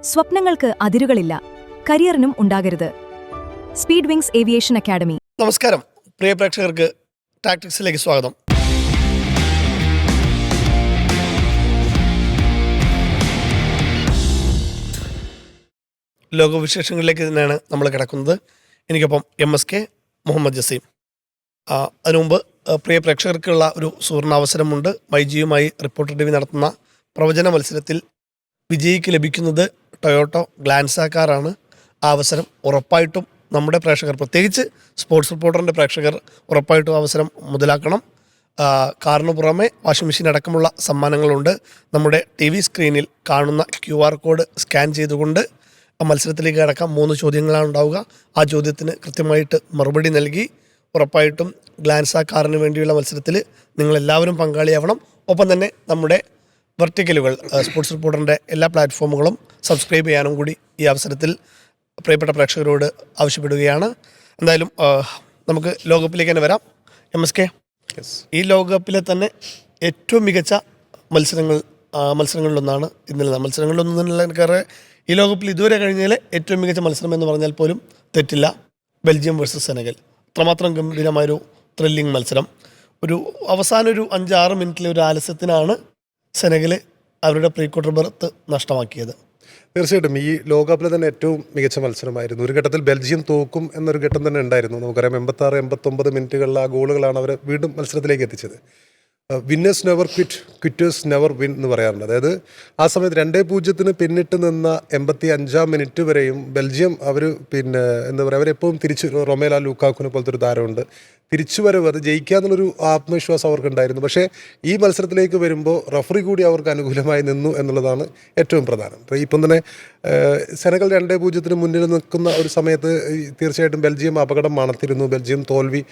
സ്വപ്നങ്ങൾക്ക് അതിരുകളില്ല, കരിയറിനും ഉണ്ടാകരുത്. Speed wings aviation academy. നമസ്കാരം പ്രിയ പ്രേക്ഷകർക്ക് ടാക്ടിക്സിലേക്ക് സ്വാഗതം. ലോകവിശേഷങ്ങളിലേക്ക് തന്നെയാണ് നമ്മൾ കിടക്കുന്നത്. എനിക്കൊപ്പം MSK മുഹമ്മദ് ജസീം. അതിനു മുമ്പ് പ്രിയ പ്രേക്ഷകർക്കുള്ള ഒരു സുവർണാവസരമുണ്ട്. മൈജിയുമായി റിപ്പോർട്ടർ ടിവി നടത്തുന്ന പ്രവചന മത്സരത്തിൽ വിജയിക്ക് ലഭിക്കുന്നത് ടൊയോട്ടോ ഗ്ലാൻസ കാറാണ്. ആ അവസരം ഉറപ്പായിട്ടും നമ്മുടെ പ്രേക്ഷകർ, പ്രത്യേകിച്ച് സ്പോർട്സ് റിപ്പോർട്ടറിൻ്റെ പ്രേക്ഷകർ ഉറപ്പായിട്ടും അവസരം മുതലാക്കണം. കാറിന് പുറമെ വാഷിംഗ് മെഷീൻ അടക്കമുള്ള സമ്മാനങ്ങളുണ്ട്. നമ്മുടെ TV സ്ക്രീനിൽ കാണുന്ന QR കോഡ് സ്കാൻ ചെയ്തുകൊണ്ട് മത്സരത്തിലേക്ക് കടക്കാം. 3 ചോദ്യങ്ങളാണ് ഉണ്ടാവുക. ആ ചോദ്യത്തിന് കൃത്യമായിട്ട് മറുപടി നൽകി ഉറപ്പായിട്ടും ഗ്ലാൻസ കാറിന് വേണ്ടിയുള്ള മത്സരത്തിൽ നിങ്ങളെല്ലാവരും പങ്കാളിയാവണം. ഒപ്പം തന്നെ നമ്മുടെ വെർട്ടിക്കലുകൾ സ്പോർട്സ് റിപ്പോർട്ടറിൻ്റെ എല്ലാ പ്ലാറ്റ്ഫോമുകളും സബ്സ്ക്രൈബ് ചെയ്യാനും കൂടി ഈ അവസരത്തിൽ പ്രിയപ്പെട്ട പ്രേക്ഷകരോട് ആവശ്യപ്പെടുകയാണ്. എന്തായാലും നമുക്ക് ലോകകപ്പിലേക്ക് തന്നെ വരാം. MSK, ഈ ലോകകപ്പിലെ തന്നെ ഏറ്റവും മികച്ച മത്സരങ്ങളിലൊന്നാണ് ഇന്നലെ. മത്സരങ്ങളിലൊന്നും തന്നെ ഈ ലോകകപ്പിൽ ഇതുവരെ കഴിഞ്ഞതിലെ ഏറ്റവും മികച്ച മത്സരം എന്ന് പറഞ്ഞാൽ പോലും തെറ്റില്ല. Belgium versus Senegal. അത്രമാത്രം ഗംഭീരമായൊരു ത്രില്ലിംഗ് മത്സരം. അവസാനം ഒരു 5-6 മിനിറ്റിലെ ഒരു ആലസ്യത്തിനാണ് സെനഗൽ അവരുടെ പ്രീ ക്വാർട്ടർ ബെർത്ത് നഷ്ടമാക്കിയത്. തീർച്ചയായിട്ടും ഈ ലോകകപ്പിലെ തന്നെ ഏറ്റവും മികച്ച മത്സരമായിരുന്നു. ഒരു ഘട്ടത്തിൽ ബെൽജിയം തോക്കും എന്നൊരു ഘട്ടം തന്നെ ഉണ്ടായിരുന്നു. നമുക്കറിയാം 86-89 മിനിറ്റുകളിൽ ആ ഗോളുകളാണ് അവരെ വീണ്ടും മത്സരത്തിലേക്ക് എത്തിച്ചത്. Winners never quit, quitters never win എന്ന് പറയാറുണ്ട്. അതായത് ആ സമയത്ത് 2-0 പിന്നിട്ട് നിന്ന 85-ാം മിനിറ്റ് വരെയും ബെൽജിയം എന്താ പറയുക, അവരെപ്പോഴും തിരിച്ച് റൊമേല ലൂക്കാക്കുനെ പോലത്തെ ഒരു താരമുണ്ട്, തിരിച്ചുവരവ്, അത് ജയിക്കാന്നുള്ളൊരു ആത്മവിശ്വാസം അവർക്കുണ്ടായിരുന്നു. പക്ഷേ ഈ മത്സരത്തിലേക്ക് വരുമ്പോൾ റഫറി കൂടി അവർക്ക് അനുകൂലമായി നിന്നു എന്നുള്ളതാണ് ഏറ്റവും പ്രധാനം. അപ്പോൾ ഇപ്പം തന്നെ സെനഗൽ 2-0 മുന്നിൽ നിൽക്കുന്ന ഒരു സമയത്ത് തീർച്ചയായിട്ടും ബെൽജിയം അപകടം മണത്തിരുന്നു. ബെൽജിയം തോൽവി,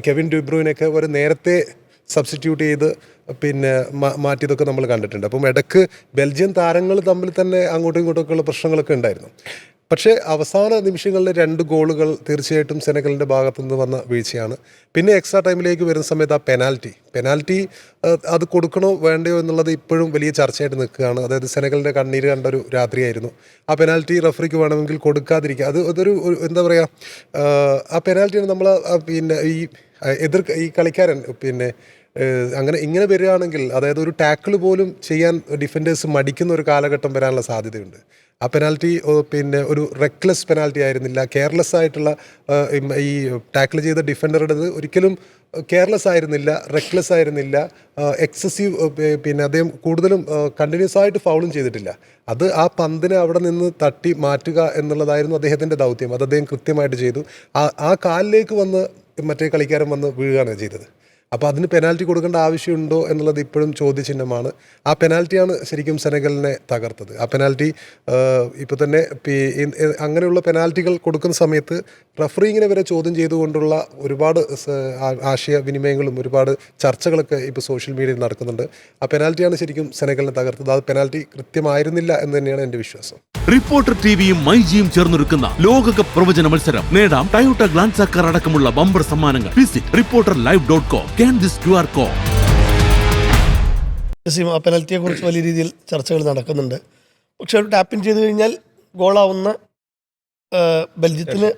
കെവിൻ ഡ്യൂബ്രൂയിനൊക്കെ ഒരു നേരത്തെ സബ്സ്റ്റിറ്റ്യൂട്ട് ചെയ്ത് മാറ്റിയതൊക്കെ നമ്മൾ കണ്ടിട്ടുണ്ട്. അപ്പം ഇടയ്ക്ക് ബെൽജിയം താരങ്ങൾ തമ്മിൽ തന്നെ അങ്ങോട്ടും ഇങ്ങോട്ടൊക്കെയുള്ള പ്രശ്നങ്ങളൊക്കെ ഉണ്ടായിരുന്നു. പക്ഷേ അവസാന നിമിഷങ്ങളിലെ 2 ഗോളുകൾ തീർച്ചയായിട്ടും സെനഗലിൻ്റെ ഭാഗത്തു നിന്ന് വന്ന വീഴ്ചയാണ്. പിന്നെ എക്സ്ട്രാ ടൈമിലേക്ക് വരുന്ന സമയത്ത് ആ പെനാൽറ്റി അത് കൊടുക്കണോ വേണ്ടയോ എന്നുള്ളത് ഇപ്പോഴും വലിയ ചർച്ചയായിട്ട് നിൽക്കുകയാണ്. അതായത് സെനഗലിൻ്റെ കണ്ണീര് കണ്ടൊരു രാത്രിയായിരുന്നു. ആ പെനാൽറ്റി റഫറിക്ക് വേണമെങ്കിൽ കൊടുക്കാതിരിക്കുക. അതൊരു എന്താ പറയുക, ആ പെനാൽറ്റിയാണ് നമ്മൾ ഈ കളിക്കാരൻ ഇങ്ങനെ വരികയാണെങ്കിൽ, അതായത് ഒരു ടാക്കിൾ പോലും ചെയ്യാൻ ഡിഫൻഡേഴ്സ് മടിക്കുന്ന ഒരു കാലഘട്ടം വരാനുള്ള സാധ്യതയുണ്ട്. ആ പെനാൽറ്റി ഒരു റെക്ലെസ് പെനാൽറ്റി ആയിരുന്നില്ല. കെയർലെസ് ആയിട്ടുള്ള ഈ ടാക്കിൾ ചെയ്ത ഡിഫൻഡറുടേത് ഒരിക്കലും കെയർലെസ് ആയിരുന്നില്ല, റെക്ലെസ് ആയിരുന്നില്ല, എക്സസീവ്. അദ്ദേഹം കൂടുതലും കണ്ടിന്യൂസ് ആയിട്ട് ഫൗളും ചെയ്തിട്ടില്ല. അത് ആ പന്തിനെ അവിടെ നിന്ന് തട്ടി മാറ്റുക എന്നുള്ളതായിരുന്നു അദ്ദേഹത്തിൻ്റെ ദൗത്യം. അത് അദ്ദേഹം കൃത്യമായിട്ട് ചെയ്തു. ആ കാലിലേക്ക് വന്ന് മറ്റേ കളിക്കാരൻ വന്ന് വീഴുകയാണ് ചെയ്തത്. അപ്പോൾ അതിന് പെനാൽറ്റി കൊടുക്കേണ്ട ആവശ്യമുണ്ടോ എന്നുള്ളത് ഇപ്പോഴും ചോദ്യചിഹ്നമാണ്. ആ പെനാൽറ്റിയാണ് ശരിക്കും സെനഗലിനെ തകർത്തത്. ആ പെനാൽറ്റി ഇപ്പോൾ തന്നെ അങ്ങനെയുള്ള പെനാൽറ്റികൾ കൊടുക്കുന്ന സമയത്ത് റഫറിങ്ങിനെ വരെ ചോദ്യം ചെയ്തുകൊണ്ടുള്ള ഒരുപാട് ആശയവിനിമയങ്ങളും ഒരുപാട് ചർച്ചകളൊക്കെ ഇപ്പോൾ സോഷ്യൽ മീഡിയയിൽ നടക്കുന്നുണ്ട്. ആ പെനാൽറ്റിയാണ് ശരിക്കും സെനഗലിനെ തകർത്തത്. അത് പെനാൽറ്റി കൃത്യമായിരുന്നില്ല എന്ന് തന്നെയാണ് എൻ്റെ വിശ്വാസം. റിപ്പോർട്ടർ ടിവിയും മൈജിയും ചേർന്നൊരുക്കുന്ന ലോകകപ്പ് പ്രവചന മത്സരം നേടാം. ടൊയോട്ട ഗ്ലാൻസ കാർ അടക്കമുള്ള ബമ്പർ സമ്മാനങ്ങൾ. Visit reporterlive.com. ആ പെനൽറ്റിയെ കുറിച്ച് വലിയ രീതിയിൽ ചർച്ചകൾ നടക്കുന്നുണ്ട്. പക്ഷെ ഒരു ടാപ്പിൻ ചെയ്ത് കഴിഞ്ഞാൽ ഗോളാവുന്ന ബെൽജിയത്തിന്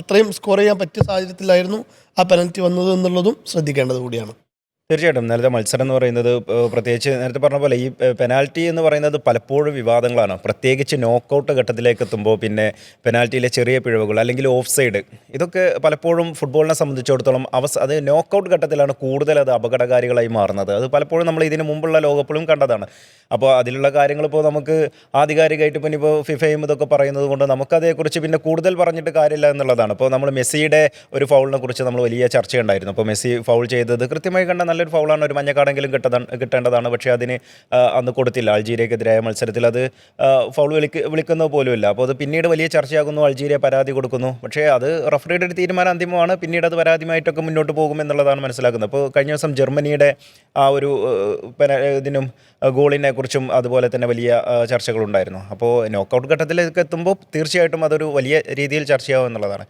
അത്രയും സ്കോർ ചെയ്യാൻ പറ്റിയ സാഹചര്യത്തിലായിരുന്നു ആ പെനൽറ്റി വന്നത് എന്നുള്ളതും ശ്രദ്ധിക്കേണ്ടത് കൂടിയാണ്. തീർച്ചയായിട്ടും നേരത്തെ മത്സരം എന്ന് പറയുന്നത്, പ്രത്യേകിച്ച് നേരത്തെ പറഞ്ഞ പോലെ ഈ പെനാൽറ്റി എന്ന് പറയുന്നത് പലപ്പോഴും വിവാദങ്ങളാണ്. പ്രത്യേകിച്ച് നോക്കൗട്ട് ഘട്ടത്തിലേക്ക് എത്തുമ്പോൾ പെനാൽറ്റിയിലെ ചെറിയ പിഴവുകൾ അല്ലെങ്കിൽ ഓഫ് സൈഡ്, ഇതൊക്കെ പലപ്പോഴും ഫുട്ബോളിനെ സംബന്ധിച്ചിടത്തോളം അത് നോക്കൗട്ട് ഘട്ടത്തിലാണ് കൂടുതൽ അത് അപകടകാരികളായി മാറുന്നത്. അത് പലപ്പോഴും നമ്മൾ ഇതിന് മുമ്പുള്ള ലോകകപ്പിലും കണ്ടതാണ്. അപ്പോൾ അതിലുള്ള കാര്യങ്ങൾ ഇപ്പോൾ നമുക്ക് ആധികാരികമായിട്ട് ഇപ്പോൾ ഫിഫയും ഇതൊക്കെ പറയുന്നത് കൊണ്ട് നമുക്കതേക്കുറിച്ച് പിന്നെ കൂടുതൽ പറഞ്ഞിട്ട് കാര്യമില്ല എന്നുള്ളതാണ്. ഇപ്പോൾ നമ്മൾ മെസ്സിയുടെ ഒരു ഫൗളിനെ കുറിച്ച് നമ്മൾ വലിയ ചർച്ചയുണ്ടായിരുന്നു. അപ്പോൾ മെസ്സി ഫൗൾ ചെയ്തത് കൃത്യമായി കണ്ട നല്ലൊരു ഫൗളാണ്. ഒരു മഞ്ഞക്കാടെങ്കിലും കിട്ടേണ്ടതാണ്. പക്ഷേ അതിന് അന്ന് കൊടുത്തില്ല. അൾജീരിയക്കെതിരായ മത്സരത്തിൽ അത് ഫൗൾ വിളിക്കുന്നത് പോലുമില്ല. അപ്പോൾ അത് പിന്നീട് വലിയ ചർച്ചയാകുന്നു. അൾജീരിയ പരാതി കൊടുക്കുന്നു. പക്ഷേ അത് റഫറിയുടെ ഒരു തീരുമാനം അന്തിമമാണ്. പിന്നീട് അത് പരാതിയുമായിട്ടൊക്കെ മുന്നോട്ട് പോകുമെന്നുള്ളതാണ് മനസ്സിലാക്കുന്നത്. അപ്പോൾ കഴിഞ്ഞ ദിവസം ജർമ്മനിയുടെ ആ ഒരു ഇതിനും ഗോളിനെ കുറിച്ചും അതുപോലെ തന്നെ വലിയ ചർച്ചകളുണ്ടായിരുന്നു. അപ്പോൾ നോക്കൗട്ട് ഘട്ടത്തിലേക്ക് എത്തുമ്പോൾ തീർച്ചയായിട്ടും അതൊരു വലിയ രീതിയിൽ ചർച്ചയാവും എന്നുള്ളതാണ്.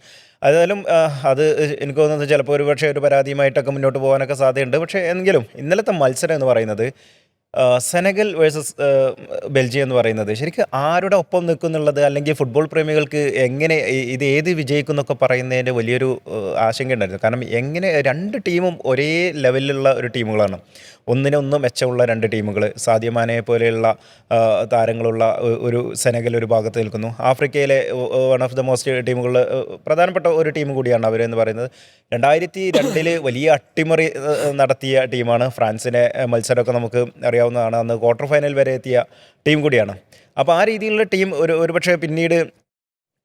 ഏതായാലും അത് എനിക്ക് തോന്നുന്നത് ചിലപ്പോൾ ഒരു പരാതിയുമായിട്ടൊക്കെ മുന്നോട്ട് പോകാനൊക്കെ സാധ്യതയുണ്ട്. പക്ഷേ എങ്കിലും ഇന്നലത്തെ മത്സരം എന്ന് പറയുന്നത് സെനഗൽ വേഴ്സസ് ബെൽജിയം എന്ന് പറയുന്നത് ശരിക്കും ആരുടെ ഒപ്പം നിൽക്കുന്നുള്ളത്, അല്ലെങ്കിൽ ഫുട്ബോൾ പ്രേമികൾക്ക് എങ്ങനെ ഇത് ഏത് വിജയിക്കും എന്നൊക്കെ പറയുന്നതിൻ്റെ വലിയൊരു ആശങ്ക ഉണ്ടായിരുന്നു. കാരണം എങ്ങനെ രണ്ട് ടീമും ഒരേ ലെവലിലുള്ള ഒരു ടീമുകളാണ്, ഒന്നിനൊന്ന് മെച്ചമുള്ള രണ്ട് ടീമുകൾ. സാദിയോ മാനെ പോലെയുള്ള താരങ്ങളുള്ള ഒരു സെനഗൽ ഒരു ഭാഗത്ത് നിൽക്കുന്നു. ആഫ്രിക്കയിലെ വൺ ഓഫ് ദ മോസ്റ്റ് ടീമുകൾ, പ്രധാനപ്പെട്ട ഒരു ടീം കൂടിയാണ് അവരെന്ന് പറയുന്നത്. 2002 വലിയ അട്ടിമറി നടത്തിയ ടീമാണ്. ഫ്രാൻസിനെ മത്സരമൊക്കെ നമുക്ക് അറിയാവുന്നതാണ്. അന്ന് ക്വാർട്ടർ ഫൈനൽ വരെ എത്തിയ ടീം കൂടിയാണ്. അപ്പോൾ ആ രീതിയിലുള്ള ടീം ഒരുപക്ഷെ പിന്നീട്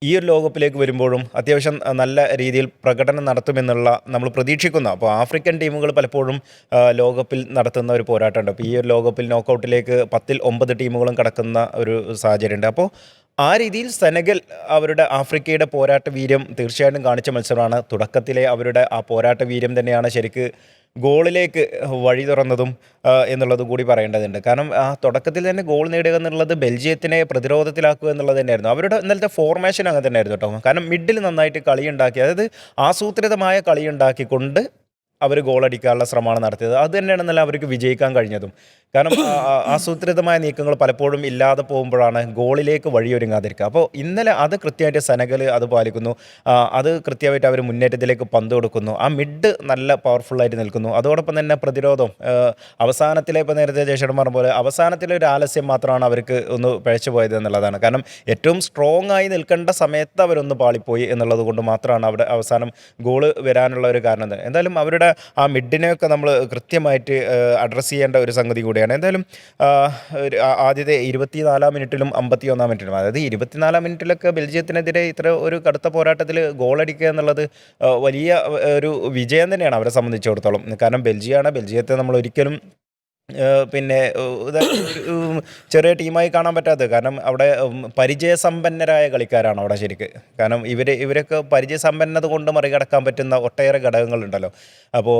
ഈ ഒരു ലോകകപ്പിലേക്ക് വരുമ്പോഴും അത്യാവശ്യം നല്ല രീതിയിൽ പ്രകടനം നടത്തുമെന്നുള്ള നമ്മൾ പ്രതീക്ഷിക്കുന്നു. അപ്പോൾ ആഫ്രിക്കൻ ടീമുകൾ പലപ്പോഴും ലോകകപ്പിൽ നടത്തുന്ന ഒരു പോരാട്ടമുണ്ട്. അപ്പോൾ ഈ ഒരു ലോകകപ്പിൽ നോക്കൗട്ടിലേക്ക് 10ൽ 9 ടീമുകളും കടക്കുന്ന ഒരു സാഹചര്യമുണ്ട്. അപ്പോൾ ആ രീതിയിൽ സെനഗൽ അവരുടെ ആഫ്രിക്കയുടെ പോരാട്ട വീര്യം തീർച്ചയായിട്ടും കാണിച്ച മത്സരമാണ്. തുടക്കത്തിലെ അവരുടെ ആ പോരാട്ട വീര്യം തന്നെയാണ് ശരിക്ക് ഗോളിലേക്ക് വഴി തുറന്നതും എന്നുള്ളത് കൂടി പറയേണ്ടതുണ്ട്. കാരണം ആ തുടക്കത്തിൽ തന്നെ ഗോൾ നേടുക എന്നുള്ളത് ബെൽജിയത്തിനെ പ്രതിരോധത്തിലാക്കുക എന്നുള്ളത് തന്നെയായിരുന്നു. അവരുടെ ഇന്നലത്തെ ഫോർമേഷൻ അങ്ങനെ തന്നെയായിരുന്നു കേട്ടോ. കാരണം മിഡിൽ നന്നായിട്ട് കളിയുണ്ടാക്കി, അതായത് ആസൂത്രിതമായ കളിയുണ്ടാക്കിക്കൊണ്ട് അവർ ഗോളടിക്കാനുള്ള ശ്രമമാണ് നടത്തിയത്. അത് തന്നെയാണ് ഇന്നലെ അവർക്ക് വിജയിക്കാൻ കഴിഞ്ഞതും. കാരണം ആസൂത്രിതമായ നീക്കങ്ങൾ പലപ്പോഴും ഇല്ലാതെ പോകുമ്പോഴാണ് ഗോളിലേക്ക് വഴിയൊരുങ്ങാതിരിക്കുക. അപ്പോൾ ഇന്നലെ അത് കൃത്യമായിട്ട് സെനഗൽ അത് പാലിക്കുന്നു. അത് കൃത്യമായിട്ട് അവർ മുന്നേറ്റത്തിലേക്ക് പന്ത് കൊടുക്കുന്നു. ആ മിഡ് നല്ല പവർഫുള്ളായിട്ട് നിൽക്കുന്നു. അതോടൊപ്പം തന്നെ പ്രതിരോധം അവസാനത്തിലെ, ഇപ്പോൾ നേരത്തെ ജയശേഖരൻ പറഞ്ഞ പോലെ അവസാനത്തിലെ ഒരു ആലസ്യം മാത്രമാണ് അവർക്ക് ഒന്ന് പിഴച്ചു പോയത് എന്നുള്ളതാണ്. കാരണം ഏറ്റവും സ്ട്രോങ് ആയി നിൽക്കേണ്ട സമയത്ത് അവരൊന്ന് പാളിപ്പോയി എന്നുള്ളത് കൊണ്ട് മാത്രമാണ് അവിടെ അവസാനം ഗോള് വരാനുള്ള ഒരു കാരണം. എന്തായാലും അവരുടെ ആ മിഡിനെയൊക്കെ നമ്മൾ കൃത്യമായിട്ട് അഡ്രസ്സ് ചെയ്യേണ്ട ഒരു സംഗതി കൂടിയാണ്. എന്തായാലും ആദ്യത്തെ 24 മിനിറ്റിലും 51 മിനിറ്റിലും, അതായത് 24 മിനിറ്റിലൊക്കെ ബെൽജിയത്തിനെതിരെ ഇത്ര ഒരു കടുത്ത പോരാട്ടത്തിൽ ഗോളടിക്കുക എന്നുള്ളത് വലിയ ഒരു വിജയം തന്നെയാണ് അവരെ സംബന്ധിച്ചിടത്തോളം. കാരണം ബെൽജിയത്തെ നമ്മൾ ഒരിക്കലും പിന്നെ ചെറിയ ടീമായി കാണാൻ പറ്റാത്തത്. കാരണം അവിടെ പരിചയസമ്പന്നരായ കളിക്കാരാണ് അവിടെ ശരിക്ക്. കാരണം ഇവരൊക്കെ പരിചയസമ്പന്നത കൊണ്ട് മറികടക്കാൻ പറ്റുന്ന ഒട്ടേറെ ഘടകങ്ങളുണ്ടല്ലോ. അപ്പോൾ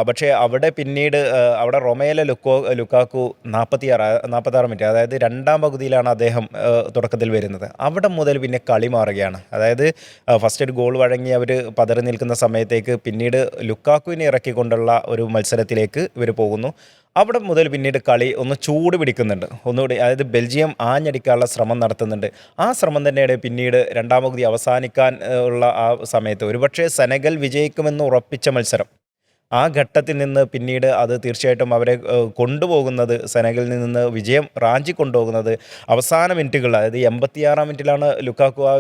പക്ഷേ അവിടെ പിന്നീട് അവിടെ റൊമേലോ ലുക്കാക്കു 46 മിനിറ്റ്, അതായത് രണ്ടാം പകുതിയിലാണ് അദ്ദേഹം തുടക്കത്തിൽ വരുന്നത്. അവിടെ മുതൽ പിന്നെ കളി മാറുകയാണ്. അതായത് ഫസ്റ്റ് ഒരു ഗോൾ വഴങ്ങി അവർ പതറി നിൽക്കുന്ന സമയത്തേക്ക് പിന്നീട് ലുക്കാക്കുവിനെ ഇറക്കിക്കൊണ്ടുള്ള ഒരു മത്സരത്തിലേക്ക് ഇവർ പോകുന്നു. അവിടെ മുതൽ പിന്നീട് കളി ഒന്ന് ചൂട് പിടിക്കുന്നുണ്ട് ഒന്നുകൂടി. അതായത് ബെൽജിയം ആഞ്ഞടിക്കാനുള്ള ശ്രമം നടത്തുന്നുണ്ട്. ആ ശ്രമം തന്നെയാണ് പിന്നീട് രണ്ടാം പകുതി അവസാനിക്കാൻ ഉള്ള ആ സമയത്ത് ഒരുപക്ഷെ സെനഗൽ വിജയിക്കുമെന്ന് ഉറപ്പിച്ച മത്സരം, ആ ഘട്ടത്തിൽ നിന്ന് പിന്നീട് അത് തീർച്ചയായിട്ടും അവരെ കൊണ്ടുപോകുന്നത്, സെനഗലിൽ നിന്ന് വിജയം റാഞ്ചി കൊണ്ടുപോകുന്നത് അവസാന മിനിറ്റുകളിൽ, അതായത് 86 മിനിറ്റിലാണ് ലുക്കാക്കു ആ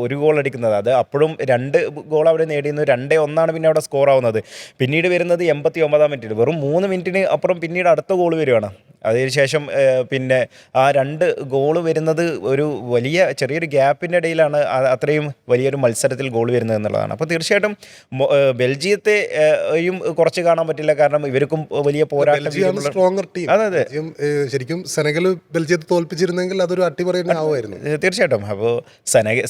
ഒരു ഗോൾ അടിക്കുന്നത്. അത് അപ്പോഴും 2 ഗോൾ അവിടെ നേടിയിരുന്നു. 2-1 പിന്നെ അവിടെ സ്കോർ ആവുന്നത്. പിന്നീട് വരുന്നത് 89 മിനിറ്റിൽ, വെറും 3 മിനിറ്റിന് അപ്പുറം പിന്നീട് അടുത്ത ഗോൾ വരികയാണ്. അതിനുശേഷം പിന്നെ ആ 2 ഗോൾ വരുന്നത് ഒരു വലിയ ചെറിയൊരു ഗ്യാപ്പിൻ്റെ ഇടയിലാണ് അത്രയും വലിയൊരു മത്സരത്തിൽ ഗോൾ വരുന്നത് എന്നുള്ളതാണ്. അപ്പോൾ തീർച്ചയായിട്ടും ബെൽജിയത്തെയും കുറച്ച് കാണാൻ പറ്റില്ല. കാരണം ഇവർക്കും വലിയ പോരാട്ടം, സ്ട്രോങ്ങർ ടീം. അതെ, ശരിക്കും സെനഗൽ ബെൽജിയത്തെ തോൽപ്പിച്ചിരുന്നെങ്കിൽ അതൊരു അട്ടിമറി ആവുമായിരുന്നു തീർച്ചയായിട്ടും. അപ്പോൾ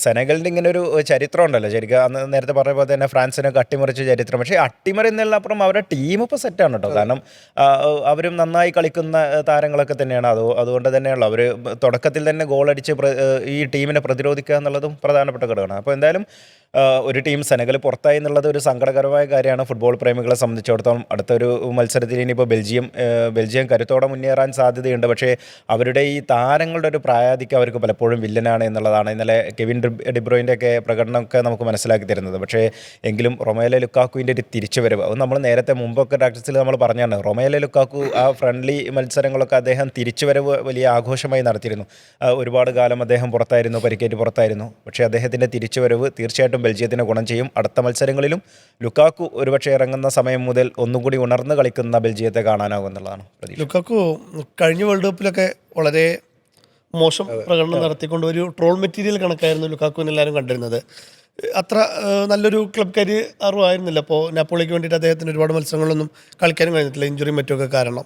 സെനഗലിൻ്റെ ഇങ്ങനെ ഒരു ചരിത്രം ഉണ്ടല്ലോ ശരിക്കും. അന്ന് നേരത്തെ പറഞ്ഞ പോലെ തന്നെ ഫ്രാൻസിനൊക്കെ അട്ടിമറിച്ച ചരിത്രം. പക്ഷേ അട്ടിമറി എന്നുള്ള അപ്പുറം അവരുടെ ടീം ഇപ്പോൾ സെറ്റാണ് കേട്ടോ. കാരണം അവരും നന്നായി കളിക്കുന്ന താരങ്ങളൊക്കെ തന്നെയാണ്. അതുകൊണ്ട് തന്നെയുള്ള അവർ തുടക്കത്തിൽ തന്നെ ഗോളടിച്ച് ഈ ടീമിനെ പ്രതിരോധിക്കുക എന്നുള്ളതും പ്രധാനപ്പെട്ട ഘടകമാണ്. അപ്പോൾ എന്തായാലും ഒരു ടീം സെനഗൽ പുറത്തായി എന്നുള്ളത് ഒരു സങ്കടകരമായ കാര്യമാണ് ഫുട്ബോൾ പ്രേമികളെ സംബന്ധിച്ചിടത്തോളം. അടുത്തൊരു മത്സരത്തിൽ ഇനിയിപ്പോൾ ബെൽജിയം കരുത്തോടെ മുന്നേറാൻ സാധ്യതയുണ്ട്. പക്ഷേ അവരുടെ ഈ താരങ്ങളുടെ ഒരു പ്രായാധിക്യം അവർക്ക് പലപ്പോഴും വില്ലനാണ് എന്നുള്ളതാണ് ഇന്നലെ കെവിൻ ഡിബ്രോയിൻ്റെ ഒക്കെ പ്രകടനമൊക്കെ നമുക്ക് മനസ്സിലാക്കി തരുന്നത്. പക്ഷേ എങ്കിലും റൊമേലോ ലുക്കാക്കുവിൻ്റെ ഒരു തിരിച്ചുവരവ്, അത് നമ്മൾ നേരത്തെ മുമ്പൊക്കെ പ്രാക്ടീസിൽ നമ്മൾ പറഞ്ഞാണ്. റൊമേലോ ലുക്കാക്കു ആ ഫ്രണ്ട്ലി മത്സരങ്ങളൊക്കെ അദ്ദേഹം തിരിച്ചുവരവ് വലിയ ആഘോഷമായി നടത്തിയിരുന്നു. ഒരുപാട് കാലം അദ്ദേഹം പുറത്തായിരുന്നു, പരിക്കേറ്റ് പുറത്തായിരുന്നു. പക്ഷേ അദ്ദേഹത്തിൻ്റെ തിരിച്ചുവരവ് തീർച്ചയായിട്ടും ബെൽജിയത്തിന് ഗുണം ചെയ്യും. അടുത്ത മത്സരങ്ങളിലും ലുക്കാക്കു ഒരുപക്ഷെ ഇറങ്ങുന്ന സമയം മുതൽ ഒന്നുകൂടി ഉണർന്ന് കളിക്കുന്ന ബെൽജിയത്തെ കാണാനാകും എന്നുള്ളതാണ് പ്രതീക്ഷ. ലുക്കാക്കു കഴിഞ്ഞ വേൾഡ് കപ്പിലൊക്കെ വളരെ മോശം പ്രകടനം നടത്തിക്കൊണ്ട് ഒരു ട്രോൾ മെറ്റീരിയൽ കണക്കായിരുന്നു ലുക്കാക്കുവിന് എല്ലാവരും കണ്ടിരുന്നത്. അത്ര നല്ലൊരു ക്ലബ് കരിയർ ആയിരുന്നില്ല. അപ്പോൾ നാപ്പോളിക്ക് വേണ്ടിയിട്ട് അദ്ദേഹത്തിന് ഒരുപാട് മത്സരങ്ങളൊന്നും കളിക്കാനും കഴിഞ്ഞിട്ടില്ല, ഇഞ്ചുറിയും മറ്റുമൊക്കെ കാരണം.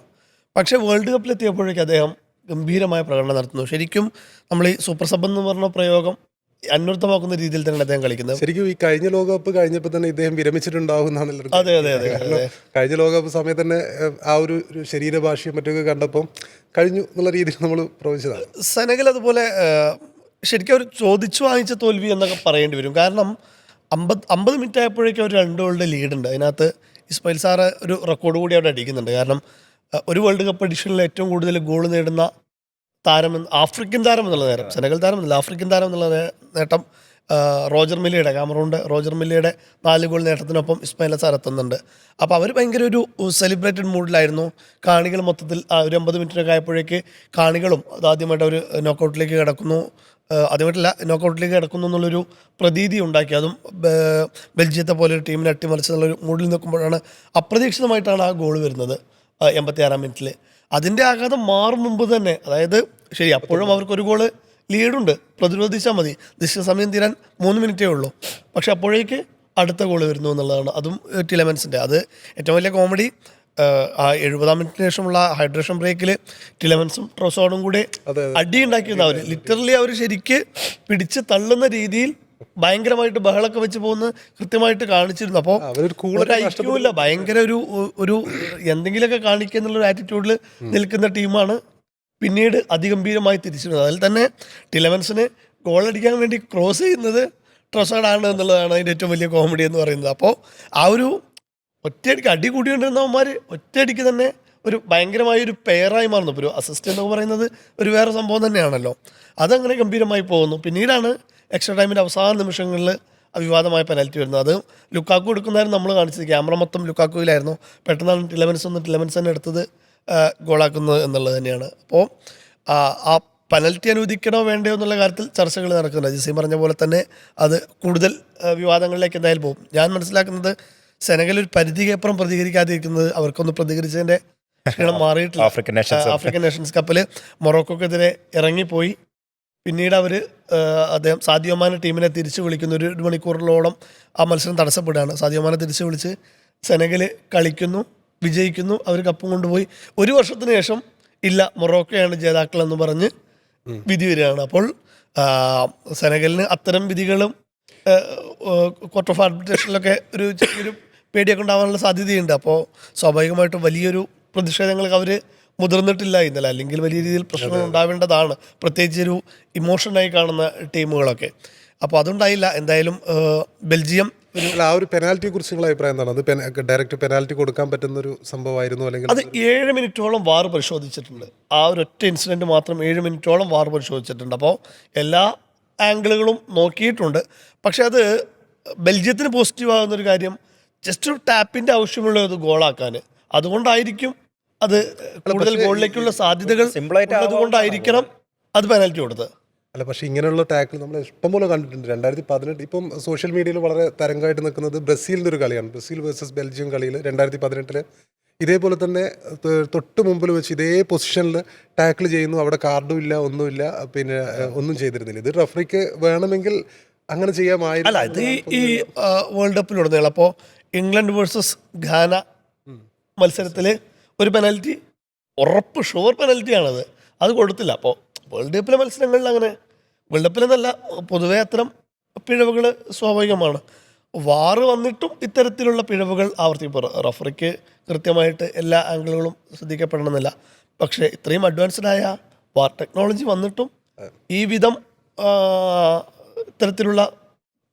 പക്ഷേ വേൾഡ് കപ്പിലെത്തിയപ്പോഴേക്കും അദ്ദേഹം ഗംഭീരമായ പ്രകടനം നടത്തുന്നു. ശരിക്കും നമ്മൾ ഈ സൂപ്പർ സബ് എന്ന് പറഞ്ഞ പ്രയോഗം അന്വർത്ഥമാക്കുന്ന രീതിയിൽ തന്നെ അദ്ദേഹം കളിക്കുന്നത്. ശരിക്കും ഈ കഴിഞ്ഞ ലോകകപ്പ് കഴിഞ്ഞപ്പോൾ തന്നെ ഇദ്ദേഹം വിരമിച്ചിട്ടുണ്ടാവും. അതെ. കഴിഞ്ഞ ലോകകപ്പ് സമയത്ത് തന്നെ ആ ഒരു ശരീരഭാഷയും മറ്റൊക്കെ കണ്ടപ്പം കഴിഞ്ഞു എന്നുള്ള രീതിയിൽ നമ്മൾ പ്രവചിച്ചതാണ്. സെനഗൽ അതുപോലെ ശരിക്കും അവർ ചോദിച്ചു വാങ്ങിച്ച തോൽവി എന്നൊക്കെ പറയേണ്ടി വരും. കാരണം 50 മിനിറ്റ് ആയപ്പോഴേക്കും ഒരു 2 ഗോളിൻ്റെ ലീഡുണ്ട്. അതിനകത്ത് ഇസ്മായിൽ സാറ് ഒരു റെക്കോർഡ് കൂടി അവിടെ അടിക്കുന്നുണ്ട്. കാരണം ഒരു വേൾഡ് കപ്പ് എഡിഷനിൽ ഏറ്റവും കൂടുതൽ ഗോൾ നേടുന്ന ആഫ്രിക്കൻ താരം എന്നുള്ള നേരം, സെനഗൽ താരം എന്നല്ല, ആഫ്രിക്കൻ താരം എന്നുള്ള നേട്ടം റോജർ മില്ലയുടെ, കാമറൂണിൻ്റെ റോജർ മില്ലയുടെ 4 ഗോൾ നേട്ടത്തിനൊപ്പം ഇസ്മായിൽ അസാർ എത്തുന്നുണ്ട്. അപ്പോൾ അവർ ഭയങ്കര ഒരു സെലിബ്രേറ്റഡ് മൂഡിലായിരുന്നു. കാണികൾ മൊത്തത്തിൽ ഒരു 50 മിനിറ്റിനൊക്കെ ആയപ്പോഴേക്ക് കാണികളും അതാദ്യമായിട്ട് അവർ നോക്കൗട്ടിലേക്ക് കിടക്കുന്നു, ആദ്യമായിട്ടല്ല നോക്കൗട്ടിലേക്ക് കിടക്കുന്നു എന്നുള്ളൊരു പ്രതീതി ഉണ്ടാക്കി. അതും ബെൽജിയത്തെ പോലെ ഒരു ടീമിനെ അട്ടിമറിച്ച് എന്നുള്ളൊരു മൂഡിൽ നിൽക്കുമ്പോഴാണ് അപ്രതീക്ഷിതമായിട്ടാണ് ആ ഗോൾ വരുന്നത് 86-ാം മിനിറ്റിൽ. അതിൻ്റെ ആഘാതം മാറും മുമ്പ് തന്നെ, അതായത് ശരി അപ്പോഴും അവർക്കൊരു ഗോള് ലീഡുണ്ട്, പ്രതിരോധിച്ചാൽ മതി, നിശ്ചിത സമയം തീരാൻ 3 മിനിറ്റേ ഉള്ളൂ. പക്ഷെ അപ്പോഴേക്ക് അടുത്ത ഗോൾ വരുന്നു എന്നുള്ളതാണ്. അതും ടിലെമൻസിൻ്റെ. അത് ഏറ്റവും വലിയ കോമഡി, ആ 70-ാം മിനിറ്റിന് ശേഷമുള്ള ഹൈഡ്രേഷൻ ബ്രേക്കിൽ ടിലെമൻസും ട്രോസാർഡും കൂടെ അടി ഉണ്ടാക്കിയിരുന്നു. അവർ ലിറ്ററലി അവർ ശരിക്ക് പിടിച്ച് തള്ളുന്ന രീതിയിൽ ഭയങ്കരമായിട്ട് ബഹളമൊക്കെ വെച്ച് പോകുന്ന കൃത്യമായിട്ട് കാണിച്ചിരുന്നു. അപ്പോൾ ഒരു ഐക്യവുമില്ല, ഭയങ്കര ഒരു എന്തെങ്കിലുമൊക്കെ കാണിക്കുക എന്നുള്ളൊരു ആറ്റിറ്റ്യൂഡിൽ നിൽക്കുന്ന ടീമാണ് പിന്നീട് അതിഗംഭീരമായി തിരിച്ചിരുന്നത്. അതിൽ തന്നെ ടിലെമൻസിന് ഗോളടിക്കാൻ വേണ്ടി ക്രോസ് ചെയ്യുന്നത് ട്രോസാർഡാണ് എന്നുള്ളതാണ് അതിൻ്റെ ഏറ്റവും വലിയ കോമഡി എന്ന് പറയുന്നത്. അപ്പോൾ ആ ഒരു ഒറ്റയടിക്ക് അടി കൂടിക്കൊണ്ടിരുന്നവന്മാർ ഒറ്റയടിക്ക് തന്നെ ഒരു ഭയങ്കരമായൊരു പെയറായി മാറുന്നു. ഇപ്പോൾ ഒരു അസിസ്റ്റ് എന്ന് പറയുന്നത് ഒരു വേറെ സംഭവം തന്നെയാണല്ലോ. അതങ്ങനെ ഗംഭീരമായി പോകുന്നു. പിന്നീടാണ് എക്സ്ട്രാ ടൈമിൻ്റെ അവസാന നിമിഷങ്ങളിൽ അവിവാദമായ പെനാൽറ്റി വരുന്നത്. അത് ലുക്കാക്കു എടുക്കുന്നതായിരുന്നു നമ്മൾ കാണിച്ചത്. ക്യാമറ മൊത്തം ലുക്കാക്കുവിലായിരുന്നു. പെട്ടെന്നാണ് ടിലെമൻസ് തന്നെ എടുത്തത് ഗോളാക്കുന്നത് എന്നുള്ളത് തന്നെയാണ്. അപ്പോൾ ആ പെനൽറ്റി അനുവദിക്കണോ വേണ്ടയോ എന്നുള്ള കാര്യത്തിൽ ചർച്ചകൾ നടക്കുന്നുണ്ട്. ജസീം പറഞ്ഞ പോലെ തന്നെ അത് കൂടുതൽ വിവാദങ്ങളിലേക്ക് എന്തായാലും പോകും. ഞാൻ മനസ്സിലാക്കുന്നത് സെനഗൽ ഒരു പരിധിക്കപ്പുറം പ്രതികരിക്കാതിരിക്കുന്നത് അവർക്കൊന്ന് പ്രതികരിച്ചതിൻ്റെ ക്ഷീണം മാറിയിട്ടില്ല. ആഫ്രിക്കൻ നേഷൻസ് കപ്പിൽ മൊറോക്കോക്കെതിരെ ഇറങ്ങിപ്പോയി. പിന്നീട് അവർ സാദിയോ മാനെ ടീമിനെ തിരിച്ചു വിളിക്കുന്നു. 1 മണിക്കൂറിലോളം ആ മത്സരം തടസ്സപ്പെടുകയാണ്. സാദിയോ മാനെ തിരിച്ചു വിളിച്ച് സെനഗൽ കളിക്കുന്നു, വിജയിക്കുന്നു, അവർ കപ്പും കൊണ്ടുപോയി. 1 വർഷത്തിന് ശേഷം ഇല്ല മൊറോക്കോയാണ് ജേതാക്കൾ എന്ന് പറഞ്ഞ് വിധി വരികയാണ്. അപ്പോൾ സെനഗലിന് അത്തരം വിധികളും കോർട്ട് ഓഫ് ആർബിട്രേഷനിലൊക്കെ ഒരു ചെറിയൊരു പേടിയൊക്കെ ഉണ്ടാകാനുള്ള സാധ്യതയുണ്ട്. അപ്പോൾ സ്വാഭാവികമായിട്ടും വലിയൊരു പ്രതിഷേധങ്ങൾക്ക് അവർ മുതിർന്നിട്ടില്ല ഇന്നലെ. അല്ലെങ്കിൽ വലിയ രീതിയിൽ പ്രശ്നങ്ങൾ ഉണ്ടാവേണ്ടതാണ്, പ്രത്യേകിച്ച് ഒരു ഇമോഷനായി കാണുന്ന ടീമുകളൊക്കെ. അപ്പോൾ അതുണ്ടായില്ല. എന്തായാലും ബെൽജിയം ആ ഒരു പെനാൽറ്റിയെ കുറിച്ച് നിങ്ങളുടെ അഭിപ്രായം എന്താണ്? അത് ഡയറക്റ്റ് പെനാൽറ്റി കൊടുക്കാൻ പറ്റുന്ന ഒരു സംഭവമായിരുന്നു, അല്ലെങ്കിൽ അത് 7 മിനിറ്റോളം വാർ പരിശോധിച്ചിട്ടുണ്ട്. ആ ഒരു ഒറ്റ ഇൻസിഡൻറ്റ് മാത്രം 7 മിനിറ്റോളം വാർ പരിശോധിച്ചിട്ടുണ്ട്. അപ്പോൾ എല്ലാ ആംഗിളുകളും നോക്കിയിട്ടുണ്ട്. പക്ഷെ അത് ബെൽജിയത്തിന് പോസിറ്റീവ് ആകുന്നൊരു കാര്യം, ജസ്റ്റ് ഒരു ടാപ്പിൻ്റെ ആവശ്യമുള്ള അത് ഗോളാക്കാൻ, അതുകൊണ്ടായിരിക്കും അത് കൂടുതൽ ഗോളിലേക്കുള്ള സാധ്യതകൾ അതുകൊണ്ടായിരിക്കണം അത് പെനാൽറ്റി കൊടുത്തത്. അല്ല, പക്ഷേ ഇങ്ങനെയുള്ള ടാക്കിൾ നമ്മൾ ഇഷ്ടംപോലെ കണ്ടിട്ടുണ്ട്. 2018 ഇപ്പം സോഷ്യൽ മീഡിയയിൽ വളരെ തരംഗമായിട്ട് നിൽക്കുന്നത് ബ്രസീലിൻ്റെ ഒരു കളിയാണ്. ബ്രസീൽ വേഴ്സസ് ബെൽജിയം കളിയിൽ 2018 ഇതേപോലെ തന്നെ തൊട്ട് മുമ്പിൽ വെച്ച് ഇതേ പൊസിഷനിൽ ടാക്കിൾ ചെയ്യുന്നു. അവിടെ കാർഡും ഇല്ല, ഒന്നുമില്ല, പിന്നെ ഒന്നും ചെയ്തിരുന്നില്ല. ഇത് റഫറിക്ക് വേണമെങ്കിൽ അങ്ങനെ ചെയ്യാമായിരുന്നു. അല്ല, ഇത് ഈ വേൾഡ് കപ്പിലുടനീളം അപ്പോൾ ഇംഗ്ലണ്ട് വേഴ്സസ് ഘാന മത്സരത്തിൽ ഒരു പെനാൽറ്റി ഉറപ്പ് ഷുവർ പെനാൽറ്റിയാണത്, അത് കൊടുത്തില്ല. അപ്പോൾ വേൾഡ് കപ്പിലെ മത്സരങ്ങളിൽ അങ്ങനെ, വേൾഡ് കപ്പിലെന്നല്ല പൊതുവേ അത്തരം പിഴവുകൾ സ്വാഭാവികമാണ്. വാറ് വന്നിട്ടും ഇത്തരത്തിലുള്ള പിഴവുകൾ ആവർത്തിക്കും. റഫറിക്ക് കൃത്യമായിട്ട് എല്ലാ ആംഗിളുകളും ശ്രദ്ധിക്കപ്പെടണമെന്നില്ല. പക്ഷേ ഇത്രയും അഡ്വാൻസ്ഡായ വാർ ടെക്നോളജി വന്നിട്ടും ഈ വിധം ഇത്തരത്തിലുള്ള